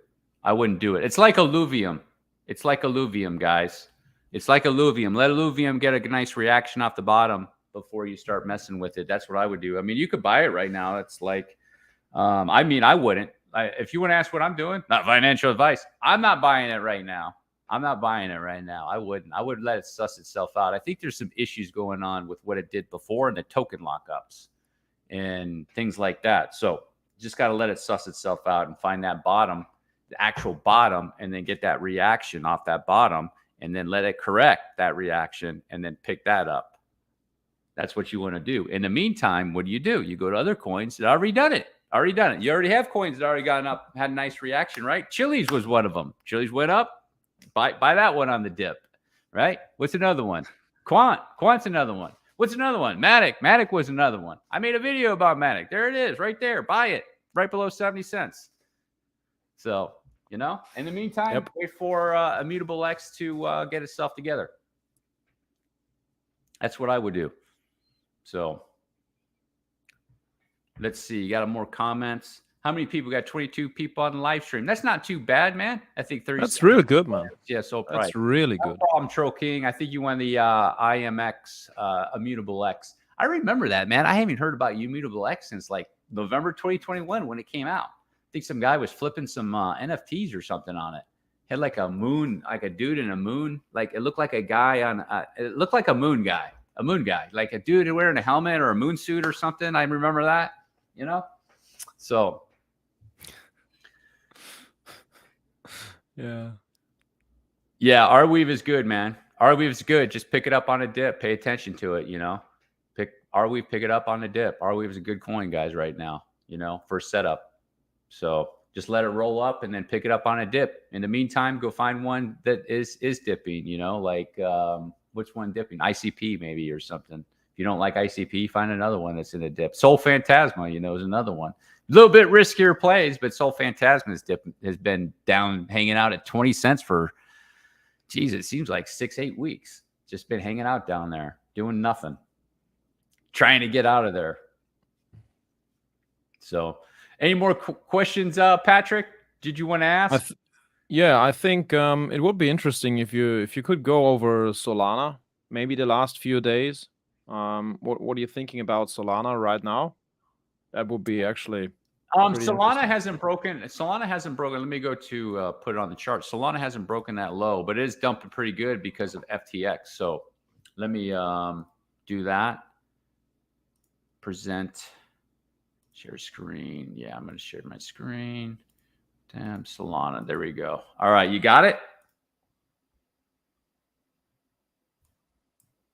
I wouldn't do it. It's like alluvium. It's like alluvium, guys. It's like alluvium. Let alluvium get a nice reaction off the bottom before you start messing with it. That's what I would do. I mean, you could buy it right now. It's like, I mean, I wouldn't. If you want to ask what I'm doing, not financial advice. I'm not buying it right now. I'm not buying it right now. I wouldn't. I would let it suss itself out. I think there's some issues going on with what it did before and the token lockups and things like that. So just got to let it suss itself out and find that bottom, the actual bottom, and then get that reaction off that bottom and then let it correct that reaction and then pick that up. That's what you want to do. In the meantime, what do? You go to other coins that already done it. You already have coins that already gotten up, had a nice reaction, right? Chili's was one of them. Chili's went up. Buy that one on the dip, right? What's another one? Quant's another one. What's another one? Matic was another one. I made a video about Matic. There it is, right there. Buy it, right below 70 cents. So, you know, in the meantime, wait for Immutable X to get itself together. That's what I would do. So let's see. You got more comments. How many people? Got 22 people on the live stream. That's not too bad, man. I think 30. That's really good, man. Yeah, so that's really good. No problem, Troll King. I think you won the IMX Immutable X. I remember that, man. I haven't heard about Immutable X since like November 2021 when it came out. I think some guy was flipping some NFTs or something on it. Had like a moon, like a dude in a moon. Like it looked like a guy on. It looked like a moon guy, like a dude wearing a helmet or a moon suit or something. I remember that. You know, so. Yeah, Arweave is good, man. Arweave is good. Just pick it up on a dip. Pay attention to it, you know. Arweave, pick it up on the dip. Arweave is a good coin, guys, right now, for setup. So just let it roll up and then pick it up on a dip. In the meantime, go find one that is dipping, like which one dipping? ICP maybe or something. If you don't like ICP, find another one that's in a dip. Sol Phantasma, is another one. A little bit riskier plays, but Sol Phantasma has been down, hanging out at 20 cents for, geez, it seems like 6-8 weeks. Just been hanging out down there, doing nothing, trying to get out of there. So, any more questions, Patrick? Did you want to ask? I think it would be interesting if you could go over Solana, maybe the last few days. What are you thinking about Solana right now? That would be actually. Solana hasn't broken. Let me go to put it on the chart. Solana hasn't broken that low, but it is dumping pretty good because of FTX. So let me do that. Present. Share screen. Yeah, I'm going to share my screen. Damn, Solana. There we go. All right, you got it?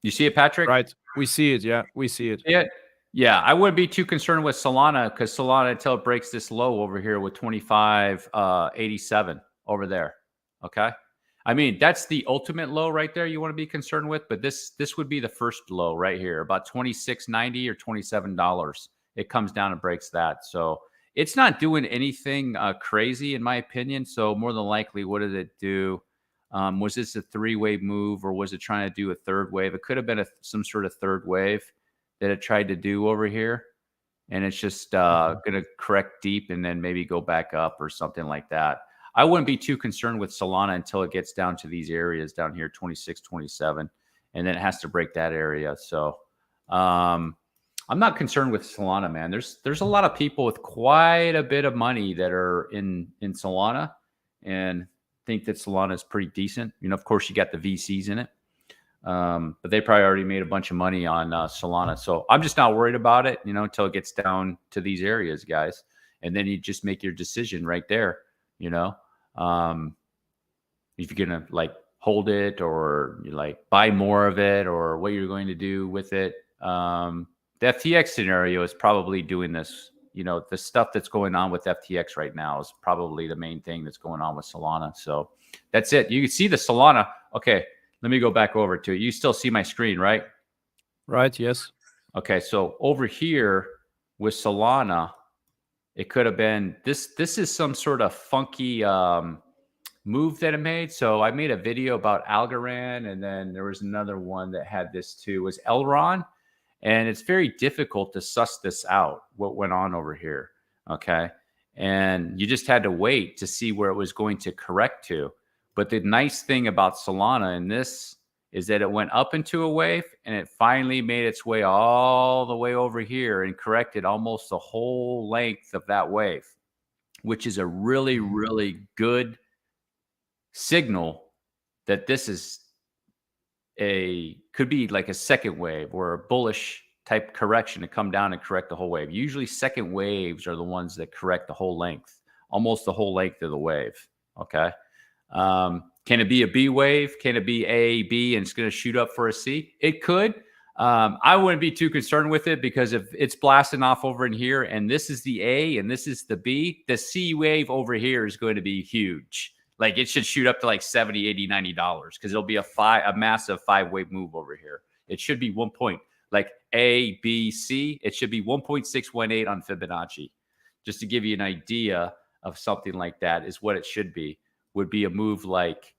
You see it, Patrick? Right. We see it. Yeah, we see it. Yeah, I wouldn't be too concerned with Solana because Solana, until it breaks this low over here with 25.87 over there. Okay. I mean, that's the ultimate low right there you want to be concerned with. But this would be the first low right here, about $26.90 or $27. It comes down and breaks that. So it's not doing anything crazy, in my opinion. So more than likely, what did it do? Was this a 3-wave move, or was it trying to do a third wave? It could have been some sort of third wave that it tried to do over here. And it's just going to correct deep and then maybe go back up or something like that. I wouldn't be too concerned with Solana until it gets down to these areas down here, 26, 27, and then it has to break that area. So I'm not concerned with Solana, man. There's a lot of people with quite a bit of money that are in Solana and think that Solana is pretty decent. Of course, you got the VCs in it. But they probably already made a bunch of money on Solana. So I'm just not worried about it, until it gets down to these areas, guys. And then you just make your decision right there, if you're going to hold it or you buy more of it or what you're going to do with it. The FTX scenario is probably doing this. The stuff that's going on with FTX right now is probably the main thing that's going on with Solana. So that's it. You can see the Solana. Okay. Let me go back over to it. You still see my screen, right? Right, yes. Okay, so over here with Solana, it could have been this is some sort of funky move that it made. So I made a video about Algorand, and then there was another one that had this too. It was Elrond, and it's very difficult to suss this out, what went on over here, okay? And you just had to wait to see where it was going to correct to. But the nice thing about Solana in this is that it went up into a wave and it finally made its way all the way over here and corrected almost the whole length of that wave, which is a really, really good signal that this is could be like a second wave or a bullish type correction to come down and correct the whole wave. Usually second waves are the ones that correct the whole length, almost the whole length of the wave. Okay. Can it be a B wave? Can it be A, B, and it's going to shoot up for a C? It could. I wouldn't be too concerned with it because if it's blasting off over in here and this is the A and this is the B, the C wave over here is going to be huge. Like it should shoot up to like $70, $80, $90 because it'll be a massive 5-wave move over here. It should be 1 point, like A, B, C. It should be 1.618 on Fibonacci. Just to give you an idea of something like that is what it should be. Would be a move like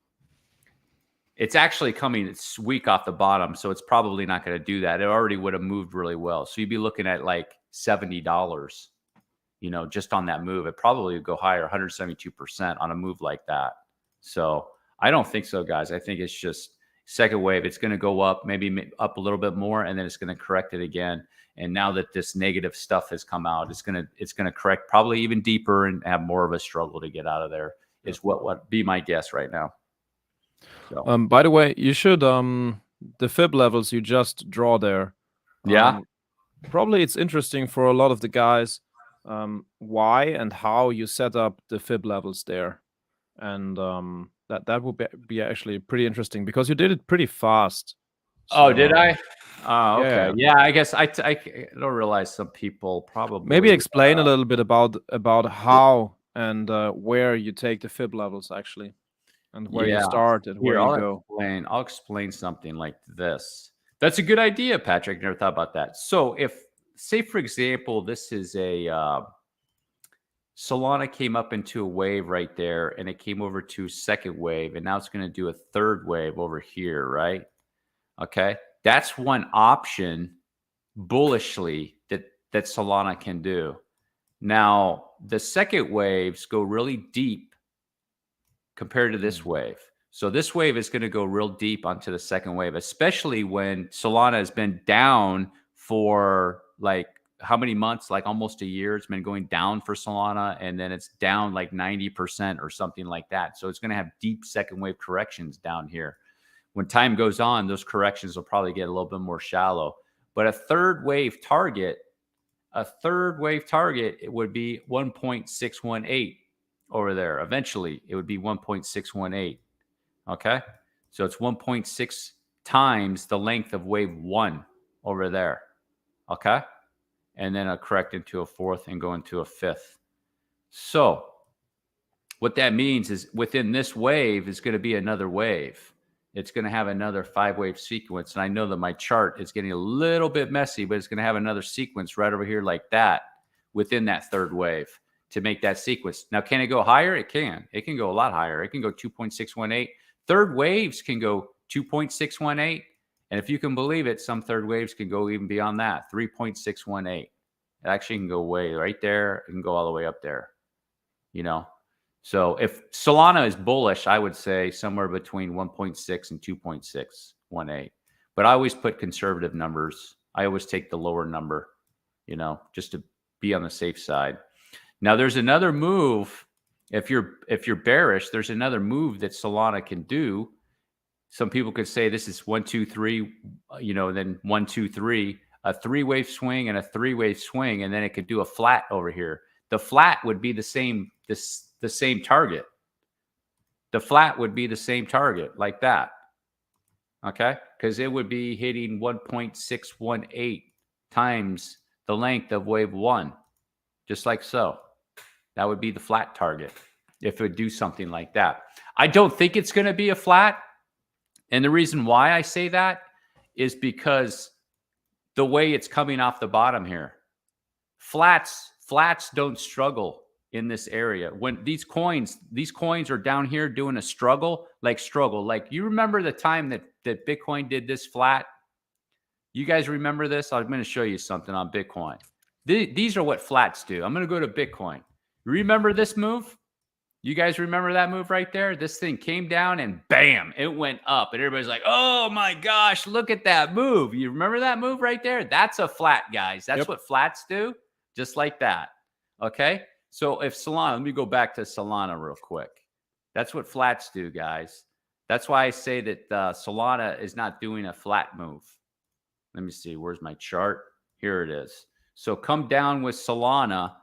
it's actually coming. It's weak off the bottom, so it's probably not going to do that. It already would have moved really well. So you'd be looking at like $70, just on that move. It probably would go higher, 172% on a move like that. So I don't think so, guys. I think it's just second wave. It's going to go up, maybe up a little bit more, and then it's going to correct it again. And now that this negative stuff has come out, it's going to correct probably even deeper and have more of a struggle to get out of there. Is what be my guess right now. So. By the way, you should the fib levels you just draw there. Yeah. Probably it's interesting for a lot of the guys why and how you set up the fib levels there, and that would be actually pretty interesting because you did it pretty fast. So, oh, did I? Oh, okay. Yeah, I guess I don't realize some people probably maybe explain a little bit about how and where you take the fib levels actually, and where you start and where you go. I'll explain something like this. That's a good idea, Patrick. Never thought about that. So if, say, for example, this is a Solana came up into a wave right there, and it came over to a second wave, and now it's going to do a third wave over here, right? Okay, that's one option bullishly that Solana can do. Now, the second waves go really deep compared to this wave. So this wave is going to go real deep onto the second wave, especially when Solana has been down for like how many months? Like almost a year. It's been going down for Solana, and then it's down like 90% or something like that. So it's going to have deep second wave corrections down here. When time goes on, those corrections will probably get a little bit more shallow. But a third wave target, it would be 1.618 over there. Eventually, it would be 1.618. Okay, so it's 1.6 times the length of wave 1 over there. Okay, and then I'll correct into a fourth and go into a fifth. So what that means is within this wave is going to be another wave. It's going to have another 5-wave sequence. And I know that my chart is getting a little bit messy, but it's going to have another sequence right over here like that within that third wave to make that sequence. Now, can it go higher? It can. It can go a lot higher. It can go 2.618. Third waves can go 2.618. And if you can believe it, some third waves can go even beyond that, 3.618. It actually can go way right there. It can go all the way up there, you know. So if Solana is bullish, I would say somewhere between 1.6 and 2.618. But I always put conservative numbers. I always take the lower number, you know, just to be on the safe side. Now, there's another move. If you're bearish, there's another move that Solana can do. Some people could say this is 1, 2, 3, you know, then 1, 2, 3, a 3-wave swing and a 3-wave swing, and then it could do a flat over here. The flat would be the same target. The flat would be the same target like that. Okay? Because it would be hitting 1.618 times the length of wave 1, just like so. That would be the flat target if it would do something like that. I don't think it's going to be a flat. And the reason why I say that is because the way it's coming off the bottom here. Flats don't struggle in this area. When these coins are down here doing a struggle. Like you remember the time that Bitcoin did this flat? You guys remember this? I'm going to show you something on Bitcoin. These are what flats do. I'm going to go to Bitcoin. Remember this move? You guys remember that move right there? This thing came down and bam, it went up. And everybody's like, oh my gosh, look at that move. You remember that move right there? That's a flat, guys. That's what flats do. Just like that. Okay. So if Solana, let me go back to Solana real quick. That's what flats do, guys. That's why I say that Solana is not doing a flat move. Let me see. Where's my chart? Here it is. So come down with Solana,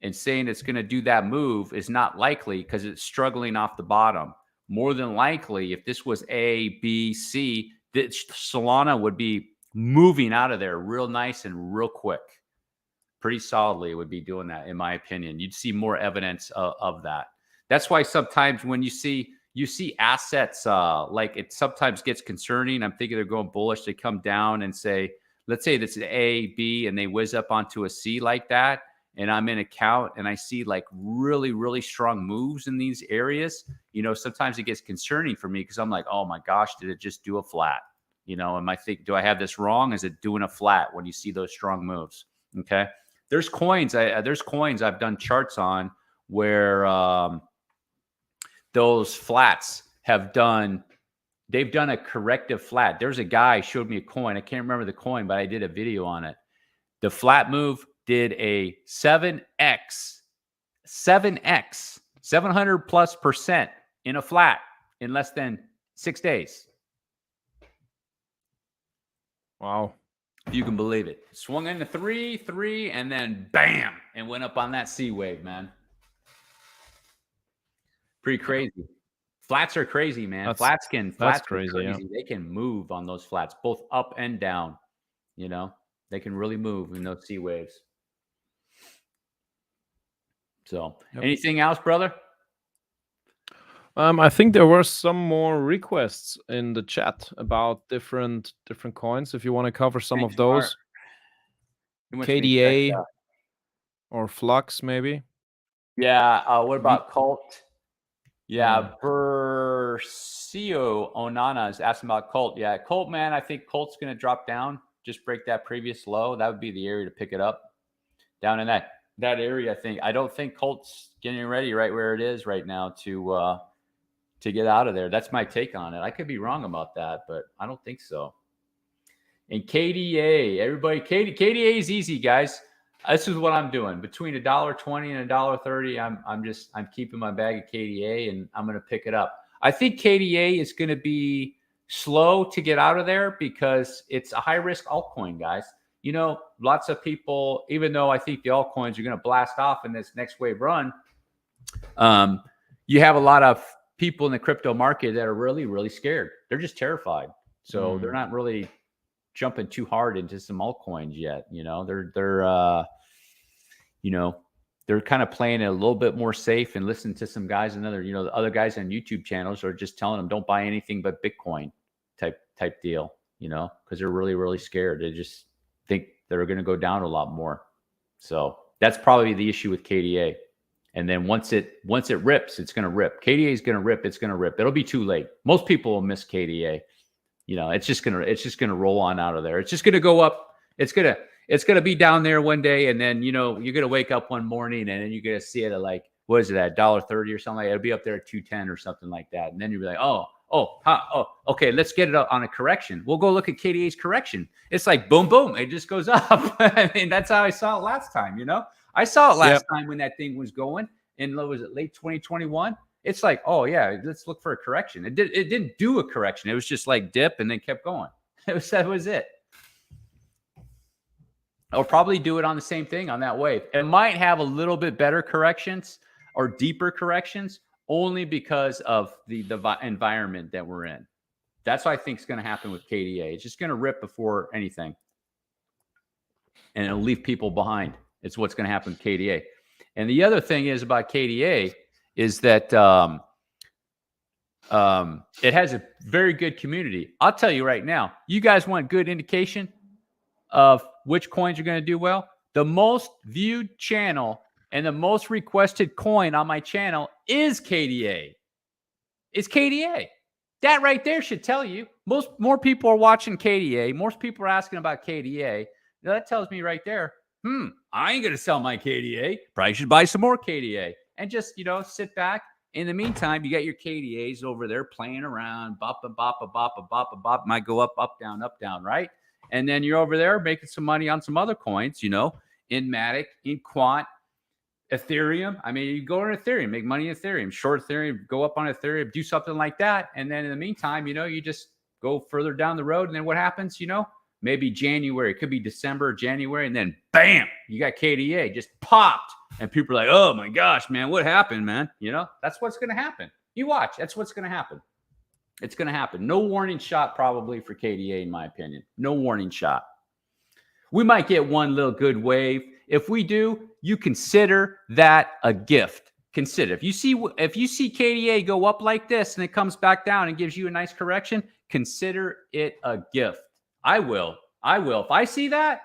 and saying it's going to do that move is not likely because it's struggling off the bottom. More than likely, if this was A, B, C, Solana would be moving out of there real nice and real quick. Pretty solidly, it would be doing that, in my opinion. You'd see more evidence of that. That's why sometimes when you see assets, like it sometimes gets concerning. I'm thinking they're going bullish. They come down and say, let's say that's an A, B, and they whiz up onto a C like that. And I'm in account and I see like really, really strong moves in these areas, you know, sometimes it gets concerning for me because I'm like, oh my gosh, did it just do a flat? You know, am I think, do I have this wrong? Is it doing a flat when you see those strong moves? Okay. There's coins I've done charts on where those flats they've done a corrective flat. There's a guy showed me a coin. I can't remember the coin, but I did a video on it. The flat move did a 7x, 700+% in a flat in less than 6 days. Wow. If you can believe it. Swung into 3, and then bam, and went up on that C wave, man. Pretty crazy. Flats are crazy, man. Flats are crazy. Yeah. They can move on those flats, both up and down. You know, they can really move in those sea waves. So, anything else, brother? I think there were some more requests in the chat about different coins. If you want to cover some of those, KDA or Flux, maybe. Yeah. What about Cult? Yeah, Bercio Onana is asking about Cult. Yeah, Cult, man, I think Cult's going to drop down. Just break that previous low. That would be the area to pick it up. Down in that area, I think. I don't think Cult's getting ready right where it is right now to get out of there. That's my take on it. I could be wrong about that, but I don't think so. And KDA, everybody, KDA is easy, guys. This is what I'm doing. Between $1.20 and $1.30, I'm keeping my bag of KDA and I'm going to pick it up. I think KDA is going to be slow to get out of there because it's a high risk altcoin, guys. You know, lots of people, even though I think the altcoins are going to blast off in this next wave run, you have a lot of people in the crypto market that are really, really scared. They're just terrified. So they're not really jumping too hard into some altcoins yet. You know, they're kind of playing it a little bit more safe and listening to some guys and the other guys on YouTube channels are just telling them don't buy anything but Bitcoin type deal, because they're really, really scared. They just think they're going to go down a lot more. So that's probably the issue with KDA. And then once it rips, it's going to rip. KDA is going to rip. It's going to rip. It'll be too late. Most people will miss KDA. It's just gonna roll on out of there. It's just gonna go up. It's gonna be down there one day, and then you're gonna wake up one morning, and then you're gonna see it at like, what is it, at $1.30 or something like that. It'll be up there at $2.10 or something like that, and then you'll be like, okay, let's get it up on a correction. We'll go look at KDA's correction. It's like boom, boom, it just goes up. I mean, that's how I saw it last time. I saw it last time when that thing was going, and what was it, late 2021? It's like, oh yeah, let's look for a correction. It didn't do a correction. It was just like dip and then kept going. That was it. I'll probably do it on the same thing on that wave. It might have a little bit better corrections or deeper corrections only because of the environment that we're in. That's what I think is going to happen with KDA. It's just going to rip before anything. And it'll leave people behind. It's what's going to happen with KDA. And the other thing is about KDA is that it has a very good community. I'll tell you right now, you guys want good indication of which coins are going to do well? The most viewed channel and the most requested coin on my channel is KDA. It's KDA. That right there should tell you more people are watching KDA. Most people are asking about KDA. Now that tells me right there, I ain't going to sell my KDA. Probably should buy some more KDA. And just, sit back. In the meantime, you got your KDAs over there playing around. Bop, bop, bop, bop, bop, bop. Might go up, down, right? And then you're over there making some money on some other coins, in Matic, in Quant, Ethereum. I mean, you go on Ethereum, make money in Ethereum, short Ethereum, go up on Ethereum, do something like that. And then in the meantime, you just go further down the road. And then what happens, maybe January, it could be December, January, and then bam, you got KDA just popped. And people are like, oh my gosh, man, what happened, man? That's what's going to happen. You watch. That's what's going to happen. It's going to happen. No warning shot probably for KDA, in my opinion. No warning shot. We might get one little good wave. If we do, you consider that a gift. Consider. If you see KDA go up like this and it comes back down and gives you a nice correction, consider it a gift. I will. If I see that,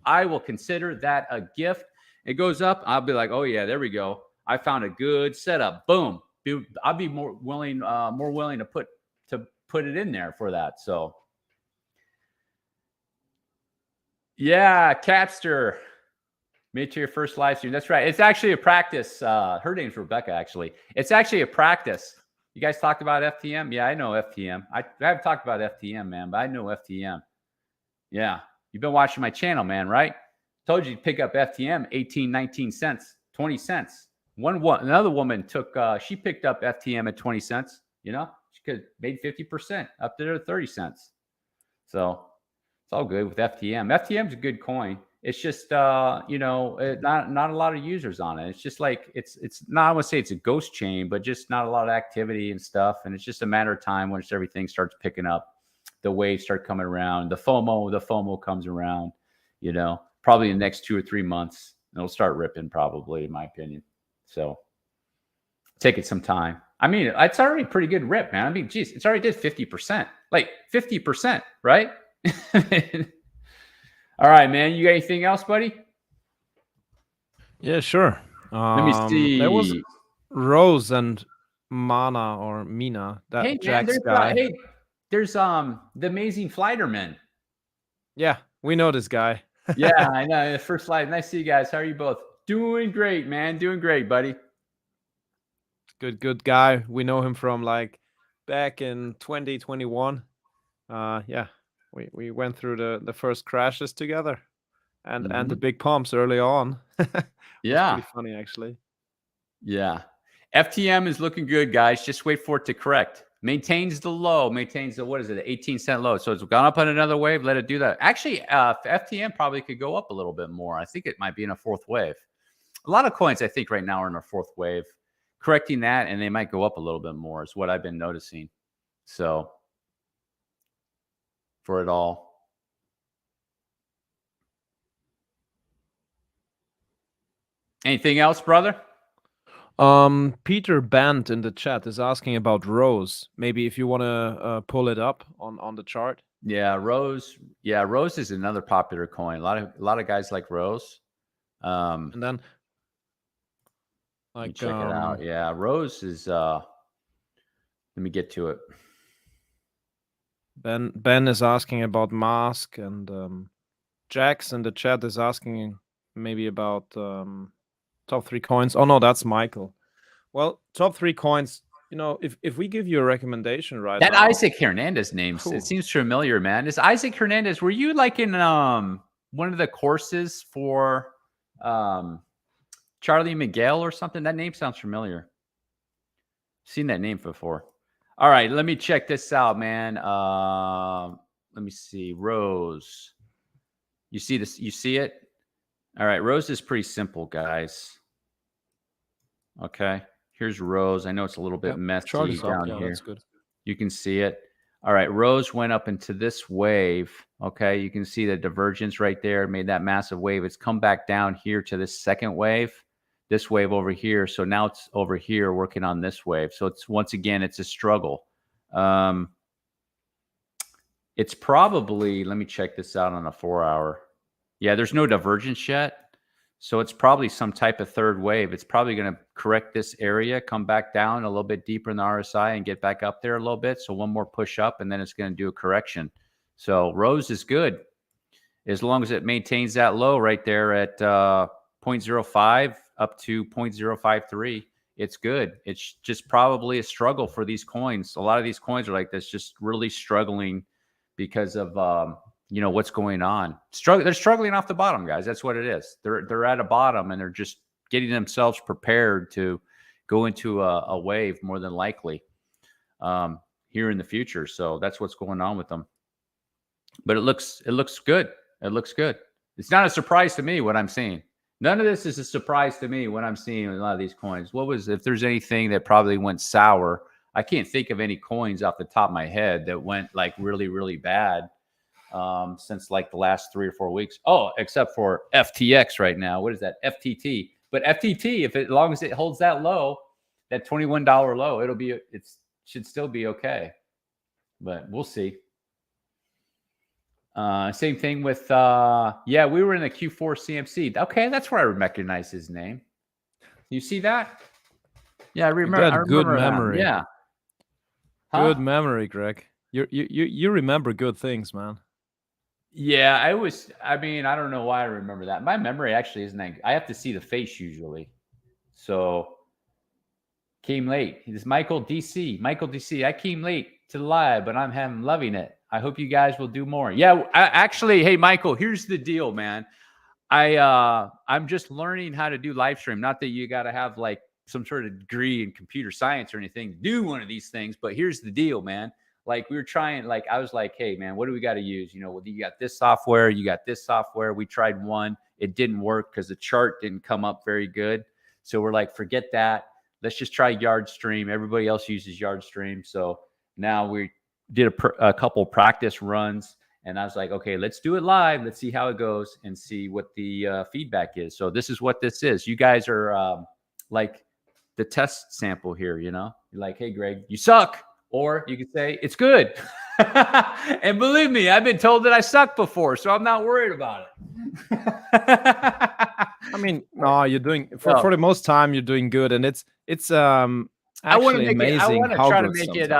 I will consider that a gift. It goes up. I'll be like, oh yeah, there we go. I found a good setup. Boom. I'll be more willing to put it in there for that. So yeah, Capster. Made it to your first live stream. That's right. It's actually a practice. Her name's Rebecca, actually. It's actually a practice. You guys talked about FTM? Yeah, I know FTM. I haven't talked about FTM, man, but I know FTM. Yeah. You've been watching my channel, man, right? Told you to pick up FTM, 18, 19 cents, 20 cents. Another woman she picked up FTM at 20 cents. She could have made 50% up to 30 cents. So it's all good with FTM. FTM's a good coin. It's just, not a lot of users on it. It's just like, it's not, I want to say it's a ghost chain, but just not a lot of activity and stuff. And it's just a matter of time once everything starts picking up the waves start coming around. The FOMO comes around, probably in the next 2 or 3 months. It'll start ripping probably, in my opinion. So take it some time. I mean, it's already a pretty good rip, man. I mean, geez, it's already did 50%. Like 50%, right? All right, man. You got anything else, buddy? Yeah, sure. Let me see. There was Rose and Mana or Mina, that hey, Jack's man, guy. There's the Amazing Flighterman. Yeah, we know this guy. Yeah, I know. First slide. Nice to see you guys. How are you both? Doing great, man. Doing great, buddy. Good guy. We know him from like back in 2021. Yeah, we went through the first crashes together, and the big pumps early on. Yeah, pretty funny actually. Yeah, FTM is looking good, guys. Just wait for it to correct. Maintains the low. Maintains the, what is it, 18-cent low. So it's gone up on another wave. Let it do that. Actually, FTM probably could go up a little bit more. I think it might be in a fourth wave. A lot of coins, I think, right now are in a fourth wave. Correcting that, and they might go up a little bit more is what I've been noticing. So for it all. Anything else, brother? Peter Band in the chat is asking about Rose. Maybe if you want to pull it up on the chart. Yeah, Rose. Yeah, Rose is another popular coin. A lot of guys like Rose. And then check it out. Yeah, Rose is let me get to it. Ben is asking about Mask, and Jax in the chat is asking maybe about top 3 coins. Oh no, that's Michael. Well, top 3 coins, if we give you a recommendation right that now, Isaac Hernandez name, it seems familiar, man. Is Isaac Hernandez, were you like in one of the courses for Charlie Miguel or something? That name sounds familiar. Seen that name before. All right, let me check this out, man. Let me see. Rose. You see this? You see it? All right, Rose is pretty simple, guys. Okay, here's Rose. I know it's a little bit messy down here. That's good. You can see it. All right, Rose went up into this wave. Okay, you can see the divergence right there. Made that massive wave. It's come back down here to this second wave. This wave over here. So now it's over here working on this wave. So it's once again, it's a struggle. It's probably, let me check this out on a 4-hour. Yeah, there's no divergence yet. So it's probably some type of third wave. It's probably going to correct this area, come back down a little bit deeper in the RSI and get back up there a little bit. So one more push up, and then it's going to do a correction. So Rose is good as long as it maintains that low right there at 0.05 up to 0.053. It's good. It's just probably a struggle for these coins. A lot of these coins are like this, just really struggling because of what's going on. They're struggling off the bottom, guys. That's what it is. They're at a bottom, and they're just getting themselves prepared to go into a wave more than likely here in the future. So that's what's going on with them. But it looks good. It looks good. It's not a surprise to me what I'm seeing. None of this is a surprise to me when I'm seeing a lot of these coins. If there's anything that probably went sour, I can't think of any coins off the top of my head that went like really, really bad since like the last 3 or 4 weeks. Oh, except for FTX right now. What is that? FTT. But FTT, as long as it holds that low, that $21 low, it should still be okay. But we'll see. Same thing with we were in the Q4 CMC. Okay, that's where I recognize his name. You see that? Yeah, I remember. I remember good memory. That. Yeah. Good memory, Greg. You remember good things, man. Yeah, I don't know why I remember that. My memory actually isn't that good. I have to see the face usually. So came late. This Michael DC. I came late to the live, but I'm loving it. I hope you guys will do more. Yeah, hey, Michael, here's the deal, man. I'm just learning how to do live stream. Not that you got to have like some sort of degree in computer science or anything to do one of these things, but here's the deal, man. Like we were trying, like I was like, hey, man, what do we got to use? You got this software, you got this software. We tried one. It didn't work because the chart didn't come up very good. So we're like, forget that. Let's just try Yardstream. Everybody else uses Yardstream. So now did a couple practice runs, and I was like, okay, let's do it live. Let's see how it goes and see what the feedback is. So this is what this is. You guys are like the test sample here, you know? You're like, hey, Greg, you suck. Or you could say, it's good. And believe me, I've been told that I suck before, so I'm not worried about it. I mean, no, you're doing for the most time you're doing good, and it's actually amazing. I want to how try to good make it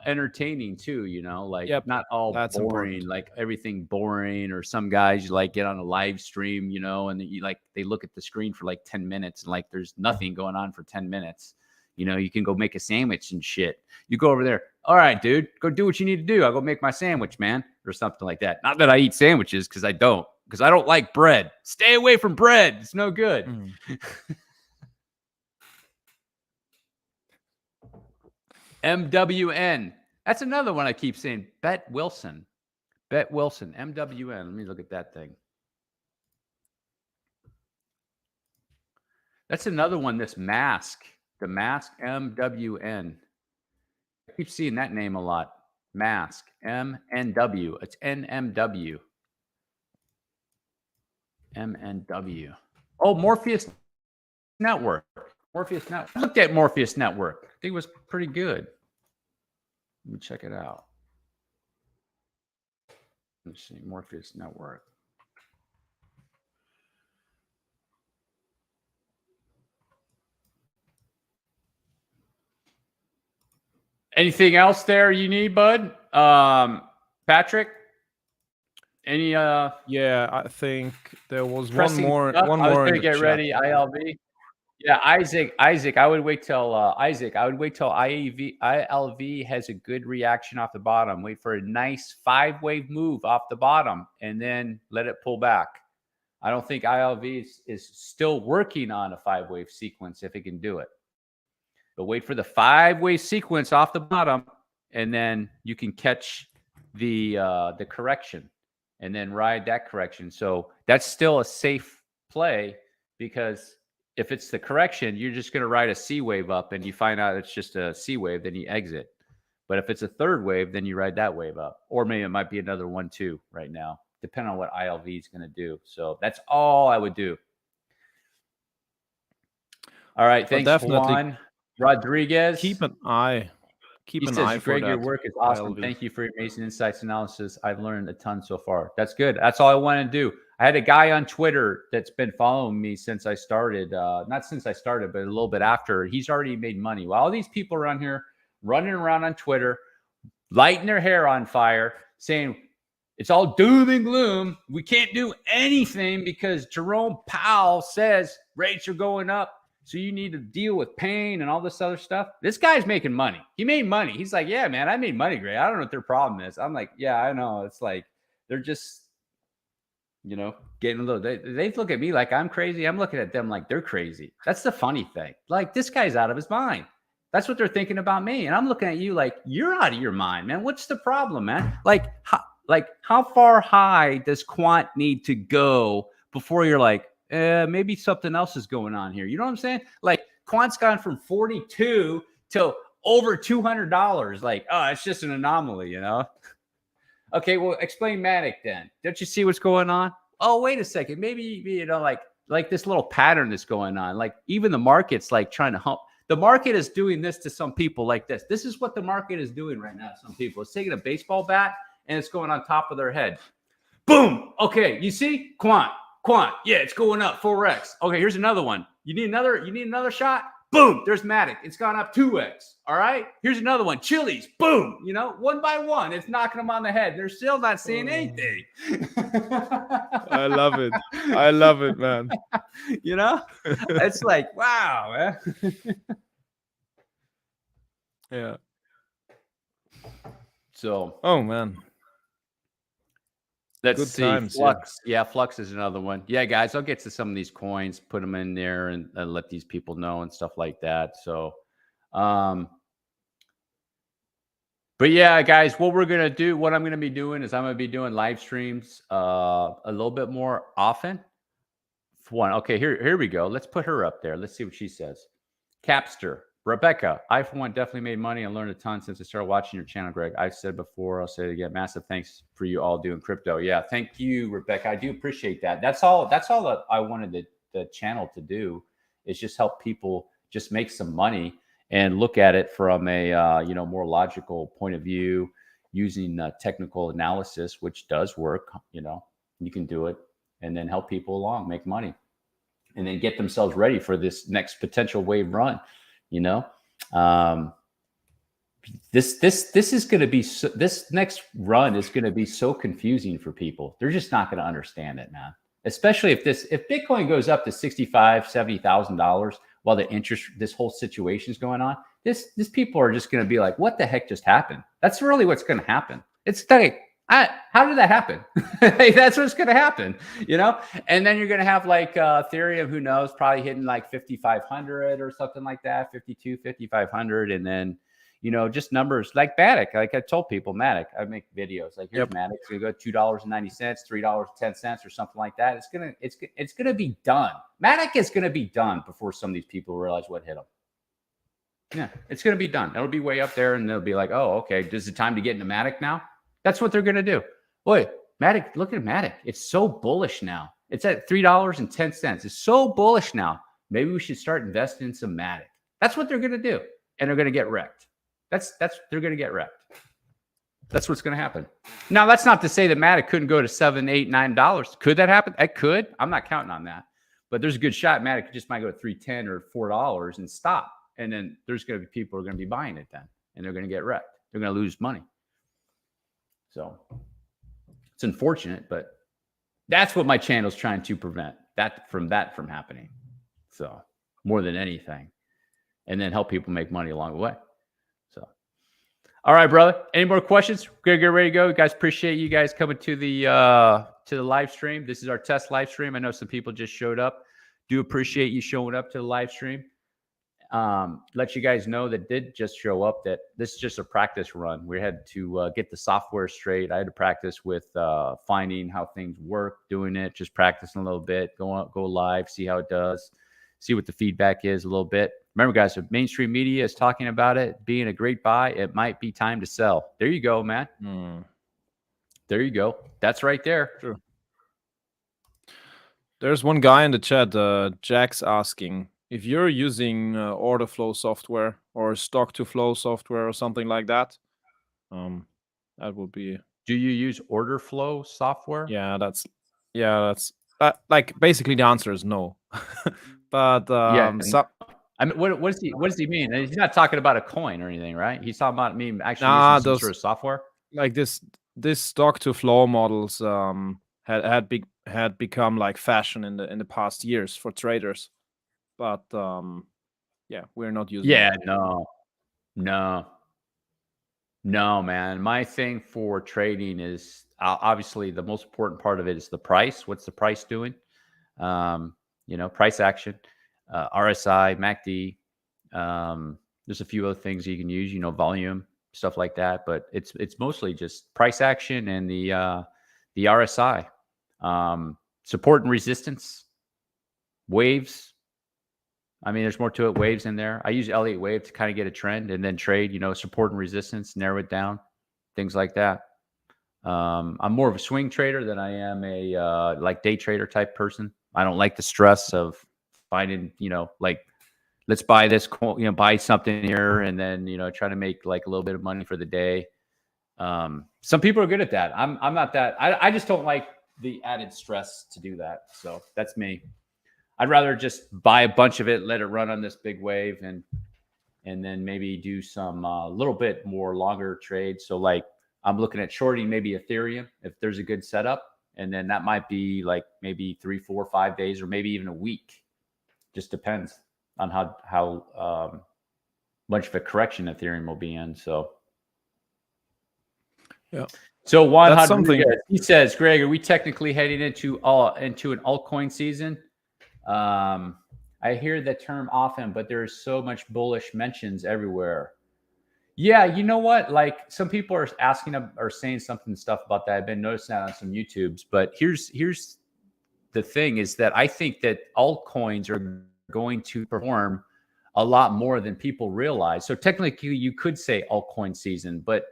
entertaining too, you know, like not all boring, important. like everything boring, or some guys you like get on a live stream, you know, and you like they look at the screen for like 10 minutes and like there's nothing going on for 10 minutes. You know, you can go make a sandwich and shit. You go over there. All right, dude, go do what you need to do. I'll go make my sandwich, man, or something like that. Not that I eat sandwiches, because I don't like bread. Stay away from bread. It's no good. MWN. That's another one I keep saying. Bet Wilson. MWN. Let me look at that thing. That's another one. This mask. The mask. MWN. I keep seeing that name a lot. Mask. MNW. It's NMW. MNW. Oh, Morpheus Network. Morpheus Network. I looked at Morpheus Network. I think it was pretty good. Let me check it out. Let's see. Morpheus Network. Anything else there you need, bud? Patrick? Any yeah, I think there was one more I was gonna get ready. ILV. Yeah, Isaac, I would wait till ILV has a good reaction off the bottom. Wait for a nice 5-wave move off the bottom and then let it pull back. I don't think ILV is still working on a 5-wave sequence if it can do it. But wait for the 5-wave sequence off the bottom, and then you can catch the correction and then ride that correction. So that's still a safe play, because if it's the correction, you're just going to ride a C wave up and you find out it's just a C wave, then you exit. But if it's a third wave, then you ride that wave up. Or maybe it might be another one too right now, depending on what ILV is going to do. So that's all I would do. All right. Thanks, Juan Rodriguez. Keep an eye. Keep an eye for Greg, that. Your work is awesome. ILV. Thank you for your amazing insights analysis. I've learned a ton so far. That's good. That's all I want to do. I had a guy on Twitter that's been following me since I started. Not since I started, but a little bit after. He's already made money. Well, all these people around here running around on Twitter, lighting their hair on fire, saying it's all doom and gloom. We can't do anything because Jerome Powell says rates are going up. So you need to deal with pain and all this other stuff. This guy's making money. He made money. He's like, yeah, man, I made money, Greg. I don't know what their problem is. I'm like, yeah, I know. It's like they're just, you know, getting a little, they look at me like I'm crazy. I'm looking at them like they're crazy. That's the funny thing. Like, this guy's out of his mind. That's what they're thinking about me. And I'm looking at you like, you're out of your mind, man. What's the problem, man? Like how far high does quant need to go before you're like, maybe something else is going on here. You know what I'm saying? Like, quant's gone from 42 to over $200. Like, oh, it's just an anomaly, you know? Okay, well, explain Matic then. Don't you see what's going on? Oh, wait a second. Maybe, you know, like this little pattern that's going on. Like, even the market's like trying to hump. The market is doing this to some people like this. This is what the market is doing right now to some people. It's taking a baseball bat and it's going on top of their head. Boom. Okay, you see? Quant, yeah, it's going up 4x. Okay, here's another one. You need another shot? Boom, there's Matic. It's gone up 2x. All right, here's another one. Chili's, boom, you know, one by one, it's knocking them on the head. They're still not seeing anything. I love it. I love it, man. You know, it's like, wow, man. Yeah. So, oh man. Let's Good see. times, Flux. Yeah, Flux is another one. Yeah, guys, I'll get to some of these coins, put them in there and let these people know and stuff like that. So, but yeah, guys, what I'm going to be doing is I'm going to be doing live streams a little bit more often. For one. Okay, here we go. Let's put her up there. Let's see what she says. Capster, Rebecca, I for one definitely made money and learned a ton since I started watching your channel, Greg. I've said before, I'll say it again. Massive thanks for you all doing crypto. Yeah, thank you, Rebecca. I do appreciate that. That's all that I wanted the channel to do, is just help people just make some money and look at it from a more logical point of view, using technical analysis, which does work. You can do it, and then help people along, make money, and then get themselves ready for this next potential wave run. This is going to be this next run is going to be so confusing for people. They're just not going to understand it, man. Especially if Bitcoin goes up to $65,000-$70,000 while this whole situation is going on. This people are just going to be like, what the heck just happened? That's really what's going to happen. It's like, how did that happen? That's what's going to happen, And then you're going to have like Ethereum, who knows, probably hitting like 5,500 or something like that, 52, 5,500. And then, just numbers like Matic. Like I told people, Matic, I make videos like, here's Matic. It's going to go $2.90, $3.10 or something like that. It's going to be done. Matic is going to be done before some of these people realize what hit them. Yeah, it's going to be done. It'll be way up there, and they'll be like, oh, okay, is it time to get into Matic now? That's what they're going to do. Boy, Matic, look at Matic. It's so bullish now. It's at $3.10. It's so bullish now. Maybe we should start investing in some Matic. That's what they're going to do. And they're going to get wrecked. They're going to get wrecked. That's what's going to happen. Now, that's not to say that Matic couldn't go to $7, $8, $9. Could that happen? It could. I'm not counting on that. But there's a good shot Matic just might go to $3.10 or $4 and stop. And then there's going to be people who are going to be buying it then. And they're going to get wrecked. They're going to lose money. So it's unfortunate, but that's what my channel is trying to prevent, that from happening. So more than anything, and then help people make money along the way. So, all right, brother. Any more questions? We're gonna get ready to go. Guys, appreciate you guys coming to the live stream. This is our test live stream. I know some people just showed up. Do appreciate you showing up to the live stream. Let you guys know that did just show up that this is just a practice run. We had to get the software straight. I had to practice with finding how things work, doing it, just practicing a little bit, go live, see how it does, see what the feedback is a little bit. Remember, guys, if mainstream media is talking about it being a great buy, it might be time to sell. There you go, man. There you go. That's right there. Sure. There's one guy in the chat, Jack's asking, if you're using order flow software or stock to flow software or something like that, that would be. Do you use order flow software? Yeah, that's like basically the answer is no. But I mean, what does he mean? He's not talking about a coin or anything, right? He's talking about me actually using some sort of software. Like this stock to flow models had become like fashion in the past years for traders. But yeah, we're not using. Yeah, no, man. My thing for trading is obviously the most important part of it is the price. What's the price doing? Price action, RSI, MACD. There's a few other things you can use. Volume, stuff like that. But it's mostly just price action and the RSI, support and resistance, waves. I mean, there's more to it. Waves in there. I use Elliott wave to kind of get a trend and then trade, support and resistance, narrow it down, things like that. I'm more of a swing trader than I am a like day trader type person. I don't like the stress of finding, like, let's buy this, buy something here and then, try to make like a little bit of money for the day. Some people are good at that. I'm not that. I just don't like the added stress to do that. So that's me. I'd rather just buy a bunch of it, let it run on this big wave, and then maybe do some little bit more longer trades. So like I'm looking at shorting maybe Ethereum if there's a good setup, and then that might be like maybe 3, 4, 5 days, or maybe even a week. Just depends on how much of a correction Ethereum will be in. So yeah. So Juan Rodriguez, he says, Greg, are we technically heading into an altcoin season? I hear the term often, but there's so much bullish mentions everywhere. Yeah, you know what? Like some people are asking or saying stuff about that. I've been noticing that on some YouTubes. But here's the thing: is that I think that altcoins are going to perform a lot more than people realize. So technically you could say altcoin season, but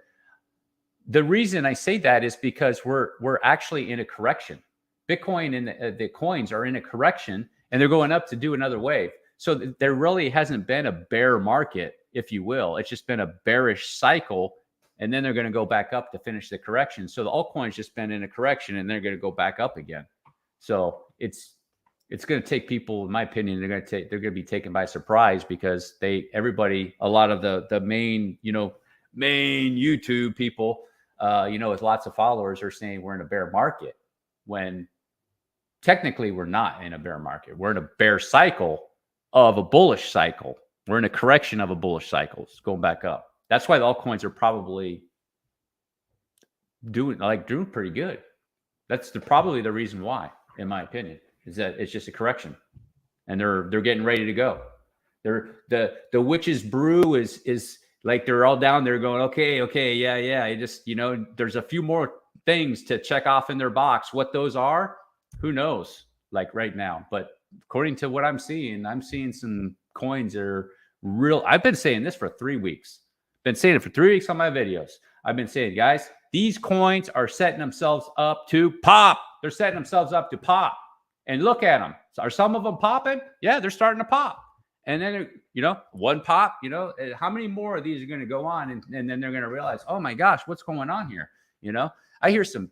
the reason I say that is because we're actually in a correction. Bitcoin and the coins are in a correction, and they're going up to do another wave. So there really hasn't been a bear market, if you will. It's just been a bearish cycle, and then they're going to go back up to finish the correction. So the altcoin's just been in a correction, and they're going to go back up again. So it's going to take people, in my opinion, they're going to be taken by surprise, because a lot of the main YouTube people, with lots of followers, are saying we're in a bear market, when technically we're not in a bear market. We're in a bear cycle of a bullish cycle. We're in a correction of a bullish cycle. It's going back up. That's why the altcoins are probably doing pretty good. That's probably the reason why, in my opinion, is that it's just a correction, and they're getting ready to go. The witch's brew is like, they're all down there going, okay, yeah. It just, there's a few more things to check off in their box. What those are, who knows? Like right now, but according to what I'm seeing some coins that are real. I've been saying this for 3 weeks. Been saying it for 3 weeks on my videos. I've been saying, guys, these coins are setting themselves up to pop. They're setting themselves up to pop. And look at them. Are some of them popping? Yeah, they're starting to pop. And then, one pop, how many more of these are going to go on? And then they're going to realize, oh my gosh, what's going on here? I hear some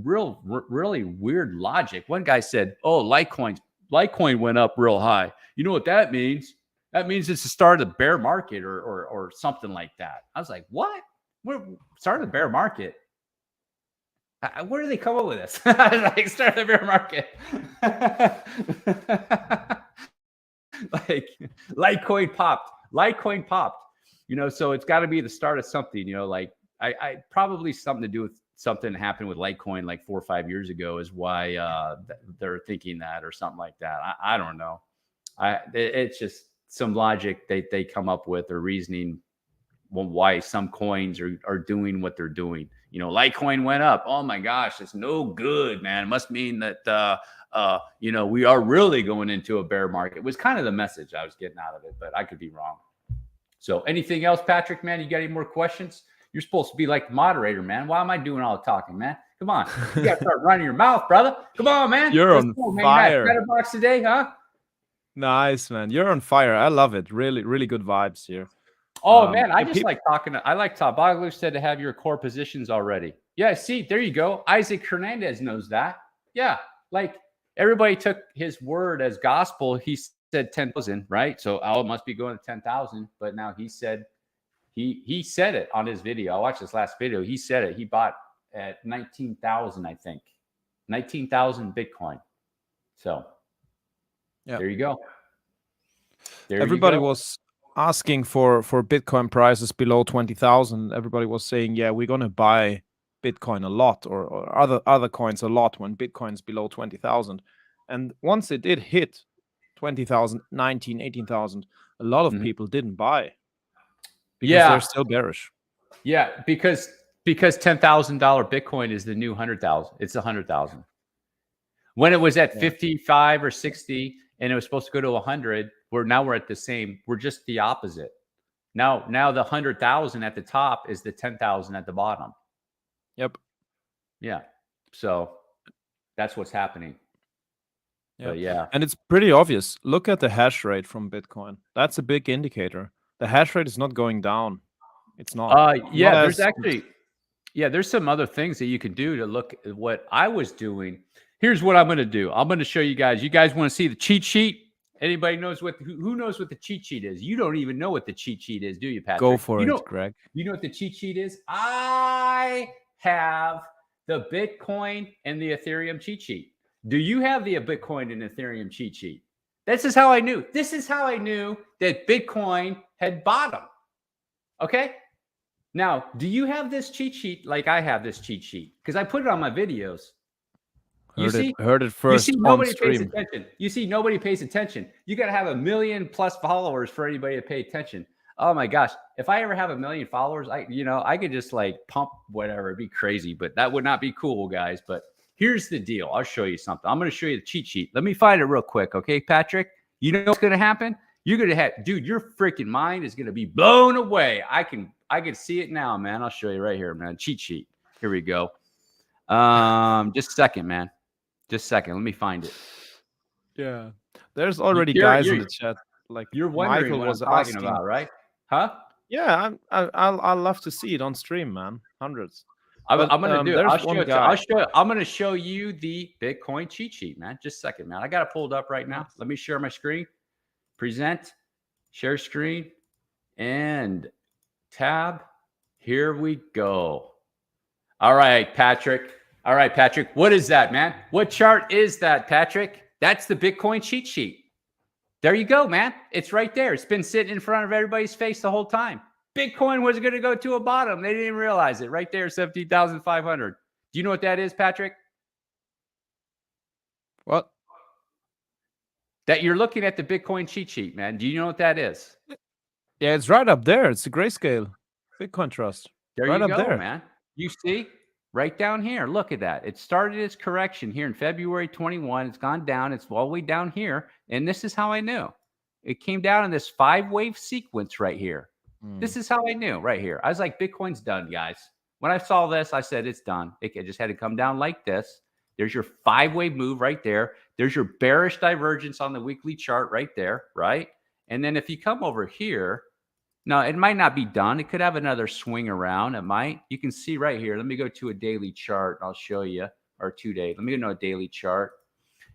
really weird logic. One guy said, oh, Litecoin went up real high. You know what that means? That means it's the start of the bear market or something like that. I was like, what? We're starting the bear market? Where do they come up with this? Like, start the bear market. Like, Litecoin popped. So it's got to be the start of something. Like, I probably something to do with something happened with Litecoin like 4 or 5 years ago is why they're thinking that, or something like that. I don't know. It's just some logic they come up with, or reasoning why some coins are doing what they're doing. Litecoin went up. Oh my gosh, it's no good, man. It must mean that we are really going into a bear market. It was kind of the message I was getting out of it, but I could be wrong. So anything else, Patrick, man? You got any more questions? You're supposed to be like the moderator, man. Why am I doing all the talking, man? Come on. You got to start running your mouth, brother. Come on, man. You're on fire. Chatterbox today, huh? Nice, man. You're on fire. I love it. Really, really good vibes here. Oh, man. I just like talking. I like talk. Bogler said to have your core positions already. Yeah, see, there you go. Isaac Hernandez knows that. Yeah, like everybody took his word as gospel. He said 10,000, right? So it must be going to 10,000. But now he said, he said it on his video. I watched this last video. He said it. He bought at 19,000, I think. 19,000 Bitcoin. So there you go. Everybody was asking for Bitcoin prices below 20,000. Everybody was saying, yeah, we're going to buy Bitcoin a lot, or other coins a lot, when Bitcoin's below 20,000. And once it did hit 20,000, 19, 18,000, a lot of people didn't buy. Because they're still bearish. Yeah, because $10,000 Bitcoin is the new 100,000. It's 100,000. When it was at 55 or 60 and it was supposed to go to 100, we're at the same. We're just the opposite. Now the 100,000 at the top is the 10,000 at the bottom. Yep. Yeah. So that's what's happening. Yeah. And it's pretty obvious. Look at the hash rate from Bitcoin. That's a big indicator. The hash rate is not going down. It's not. There's some other things that you can do to look at what I was doing. Here's what I'm going to do. I'm going to show you guys. You guys want to see the cheat sheet? Anybody knows who knows what the cheat sheet is? You don't even know what the cheat sheet is, do you, Patrick? Go for it, Greg. You know what the cheat sheet is? I have the Bitcoin and the Ethereum cheat sheet. Do you have the Bitcoin and Ethereum cheat sheet? This is how I knew. This is how I knew that Bitcoin had bottomed. Okay? Now, do you have this cheat sheet like I have this cheat sheet? Because I put it on my videos. Heard it first. You see, nobody pays attention. You see, nobody pays attention. You got to have 1 million+ followers for anybody to pay attention. Oh my gosh. If I ever have 1 million followers, I could just like pump whatever. It'd be crazy, but that would not be cool, guys. But here's the deal. I'll show you something. I'm going to show you the cheat sheet. Let me find it real quick. Okay, Patrick? You know what's going to happen? You're gonna have, dude, your freaking mind is gonna be blown away. I can see it now, man. I'll show you right here, man. Cheat sheet. Here we go. Just a second, man. Just a second. Let me find it. Yeah. There's already guys in the chat. Like you're wondering Michael what was I'm talking asking about, right? Huh? Yeah, I'll love to see it on stream, man. Hundreds. I'm gonna do it. There's one guy. I'm gonna show you the Bitcoin cheat sheet, man. Just a second, man. I got it pulled up right now. Let me share my screen. Present, share screen, and tab. Here we go. All right, Patrick. All right, Patrick. What is that, man? What chart is that, Patrick? That's the Bitcoin cheat sheet. There you go, man. It's right there. It's been sitting in front of everybody's face the whole time. Bitcoin was going to go to a bottom. They didn't even realize it. Right there, 17,500. Do you know what that is, Patrick? What? That you're looking at the Bitcoin cheat sheet, man. Do you know what that is? Yeah, it's right up there. It's the Grayscale Bitcoin Trust. There right you up go, there, man. You see? Right down here. Look at that. It started its correction here in February 21. It's gone down. It's all the way down here. And this is how I knew. It came down in this 5-wave sequence right here. This is how I knew right here. I was like, Bitcoin's done, guys. When I saw this, I said, it's done. It just had to come down like this. There's your 5-wave move right there. There's your bearish divergence on the weekly chart right there, right? And then if you come over here, now it might not be done. It could have another swing around. It might. You can see right here. Let me go to a daily chart. I'll show you, or 2-day. Let me go to a daily chart.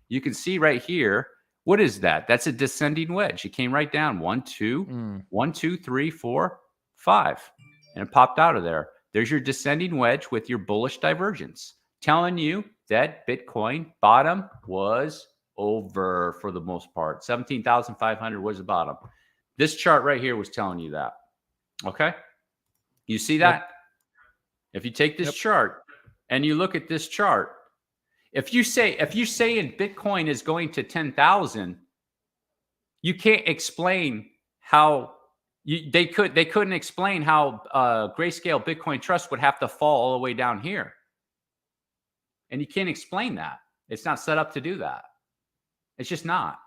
You can see right here. What is that? That's a descending wedge. It came right down. 1, 2, 1, 2, 3, 4, 5. And it popped out of there. There's your descending wedge with your bullish divergence, telling you that Bitcoin bottom was over for the most part. 17,500 was the bottom. This chart right here was telling you that. Okay? You see that? Yep. If you take this chart and you look at this chart, if you say in Bitcoin is going to 10,000, you can't explain how they couldn't explain how Grayscale Bitcoin Trust would have to fall all the way down here. And you can't explain that. It's not set up to do that. It's just not.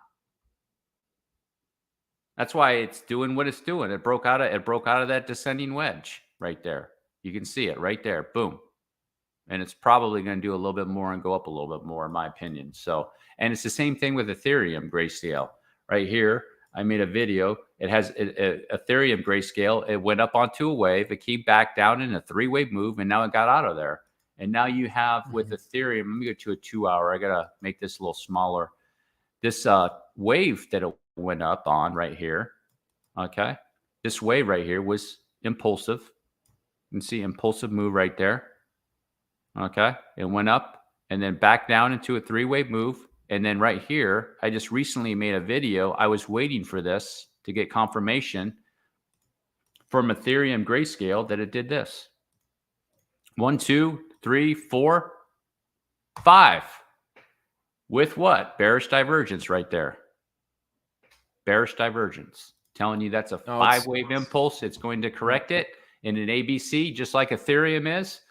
That's why it's doing what it's doing. It broke out of that descending wedge right there. You can see it right there. Boom. And it's probably going to do a little bit more and go up a little bit more, in my opinion. So, and it's the same thing with Ethereum Grayscale. Right here, I made a video. It has Ethereum Grayscale. It went up onto a wave. It came back down in a 3-wave move, and now it got out of there. And now you have with Ethereum, let me go to a 2-hour. I got to make this a little smaller. This wave that it went up on right here, okay? This wave right here was impulsive. You can see impulsive move right there. Okay, it went up and then back down into a 3-wave move. And then right here, I just recently made a video. I was waiting for this to get confirmation from Ethereum Grayscale that it did this. 1, 2, 3, 4, 5. With what? Bearish divergence right there. Bearish divergence. Telling you that's a 5-wave impulse. It's going to correct it in an ABC, just like Ethereum is.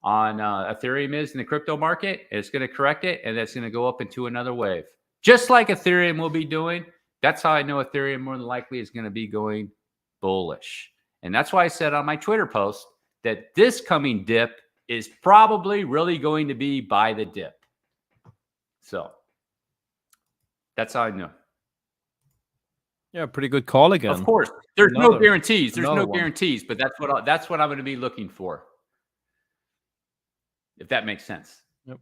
On Ethereum is in the crypto market, it's going to correct it, and that's going to go up into another wave. Just like Ethereum will be doing. That's how I know Ethereum more than likely is going to be going bullish. And that's why I said on my Twitter post that this coming dip is probably really going to be by the dip. So that's how I know. Yeah, pretty good call again. Of course, there's no guarantees. There's no guarantees, but that's what I'm going to be looking for. If that makes sense. Yep.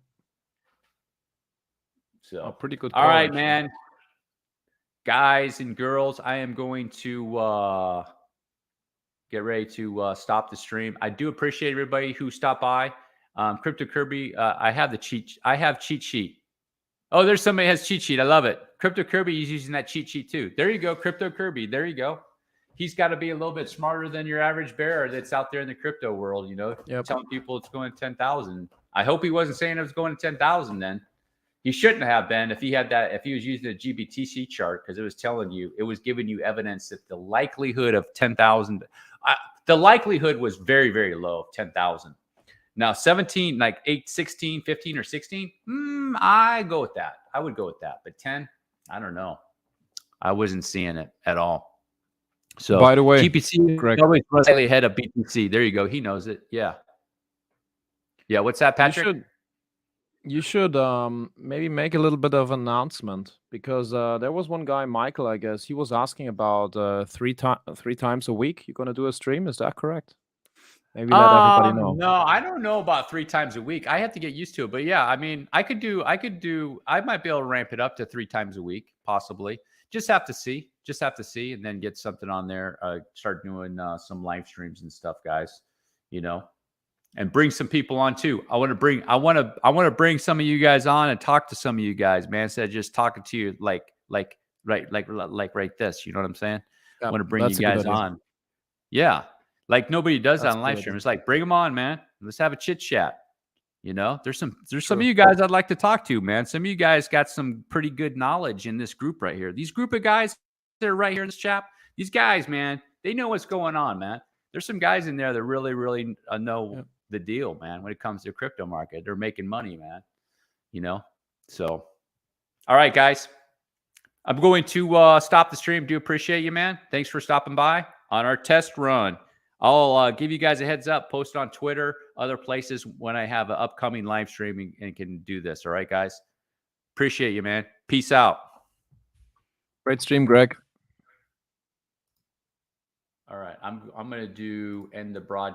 So pretty good. All right, man. Guys and girls, I am going to get ready to stop the stream. I do appreciate everybody who stopped by. Crypto Kirby, I have cheat sheet. Oh, there's somebody who has cheat sheet. I love it. Crypto Kirby is using that cheat sheet too. There you go, Crypto Kirby. There you go. He's got to be a little bit smarter than your average bear that's out there in the crypto world, you know, telling people it's going to 10,000. I hope he wasn't saying it was going to 10,000 then. He shouldn't have been if he was using a GBTC chart, because it was telling you, it was giving you evidence that the likelihood of 10,000, the likelihood was very, very low of 10,000. Now 17, like 8, 16, 15 or 16, I go with that. I would go with that. But 10, I don't know. I wasn't seeing it at all. So by the way, GPC Greg, always slightly ahead of BTC. There you go. He knows it. Yeah. Yeah. What's that, Patrick? You should maybe make a little bit of announcement, because there was one guy, Michael, I guess, he was asking about 3 times a week you're gonna do a stream. Is that correct? Maybe let everybody know. No, I don't know about 3 times a week. I have to get used to it. But yeah, I mean, I might be able to ramp it up to 3 times a week, possibly. Just have to see, and then get something on there. Start doing some live streams and stuff, guys. And bring some people on too. I want to bring some of you guys on and talk to some of you guys, man. Instead of just talking to you like this. You know what I'm saying? Yeah, I want to bring you guys on. Yeah. Like nobody does that on live stream. It's like, bring them on, man. Let's have a chit chat. There's some of you guys I'd like to talk to, man. Some of you guys got some pretty good knowledge in this group right here. These group of guys that are right here in this chat, these guys, man, they know what's going on, man. There's some guys in there that really, really know the deal, man, when it comes to the crypto market. They're making money, man. So, all right, guys. I'm going to stop the stream. Do appreciate you, man. Thanks for stopping by on our test run. I'll give you guys a heads up, post on Twitter, other places when I have an upcoming live streaming and can do this. All right, guys. Appreciate you, man. Peace out. Great stream, Greg. All right. I'm going to end the broadcast.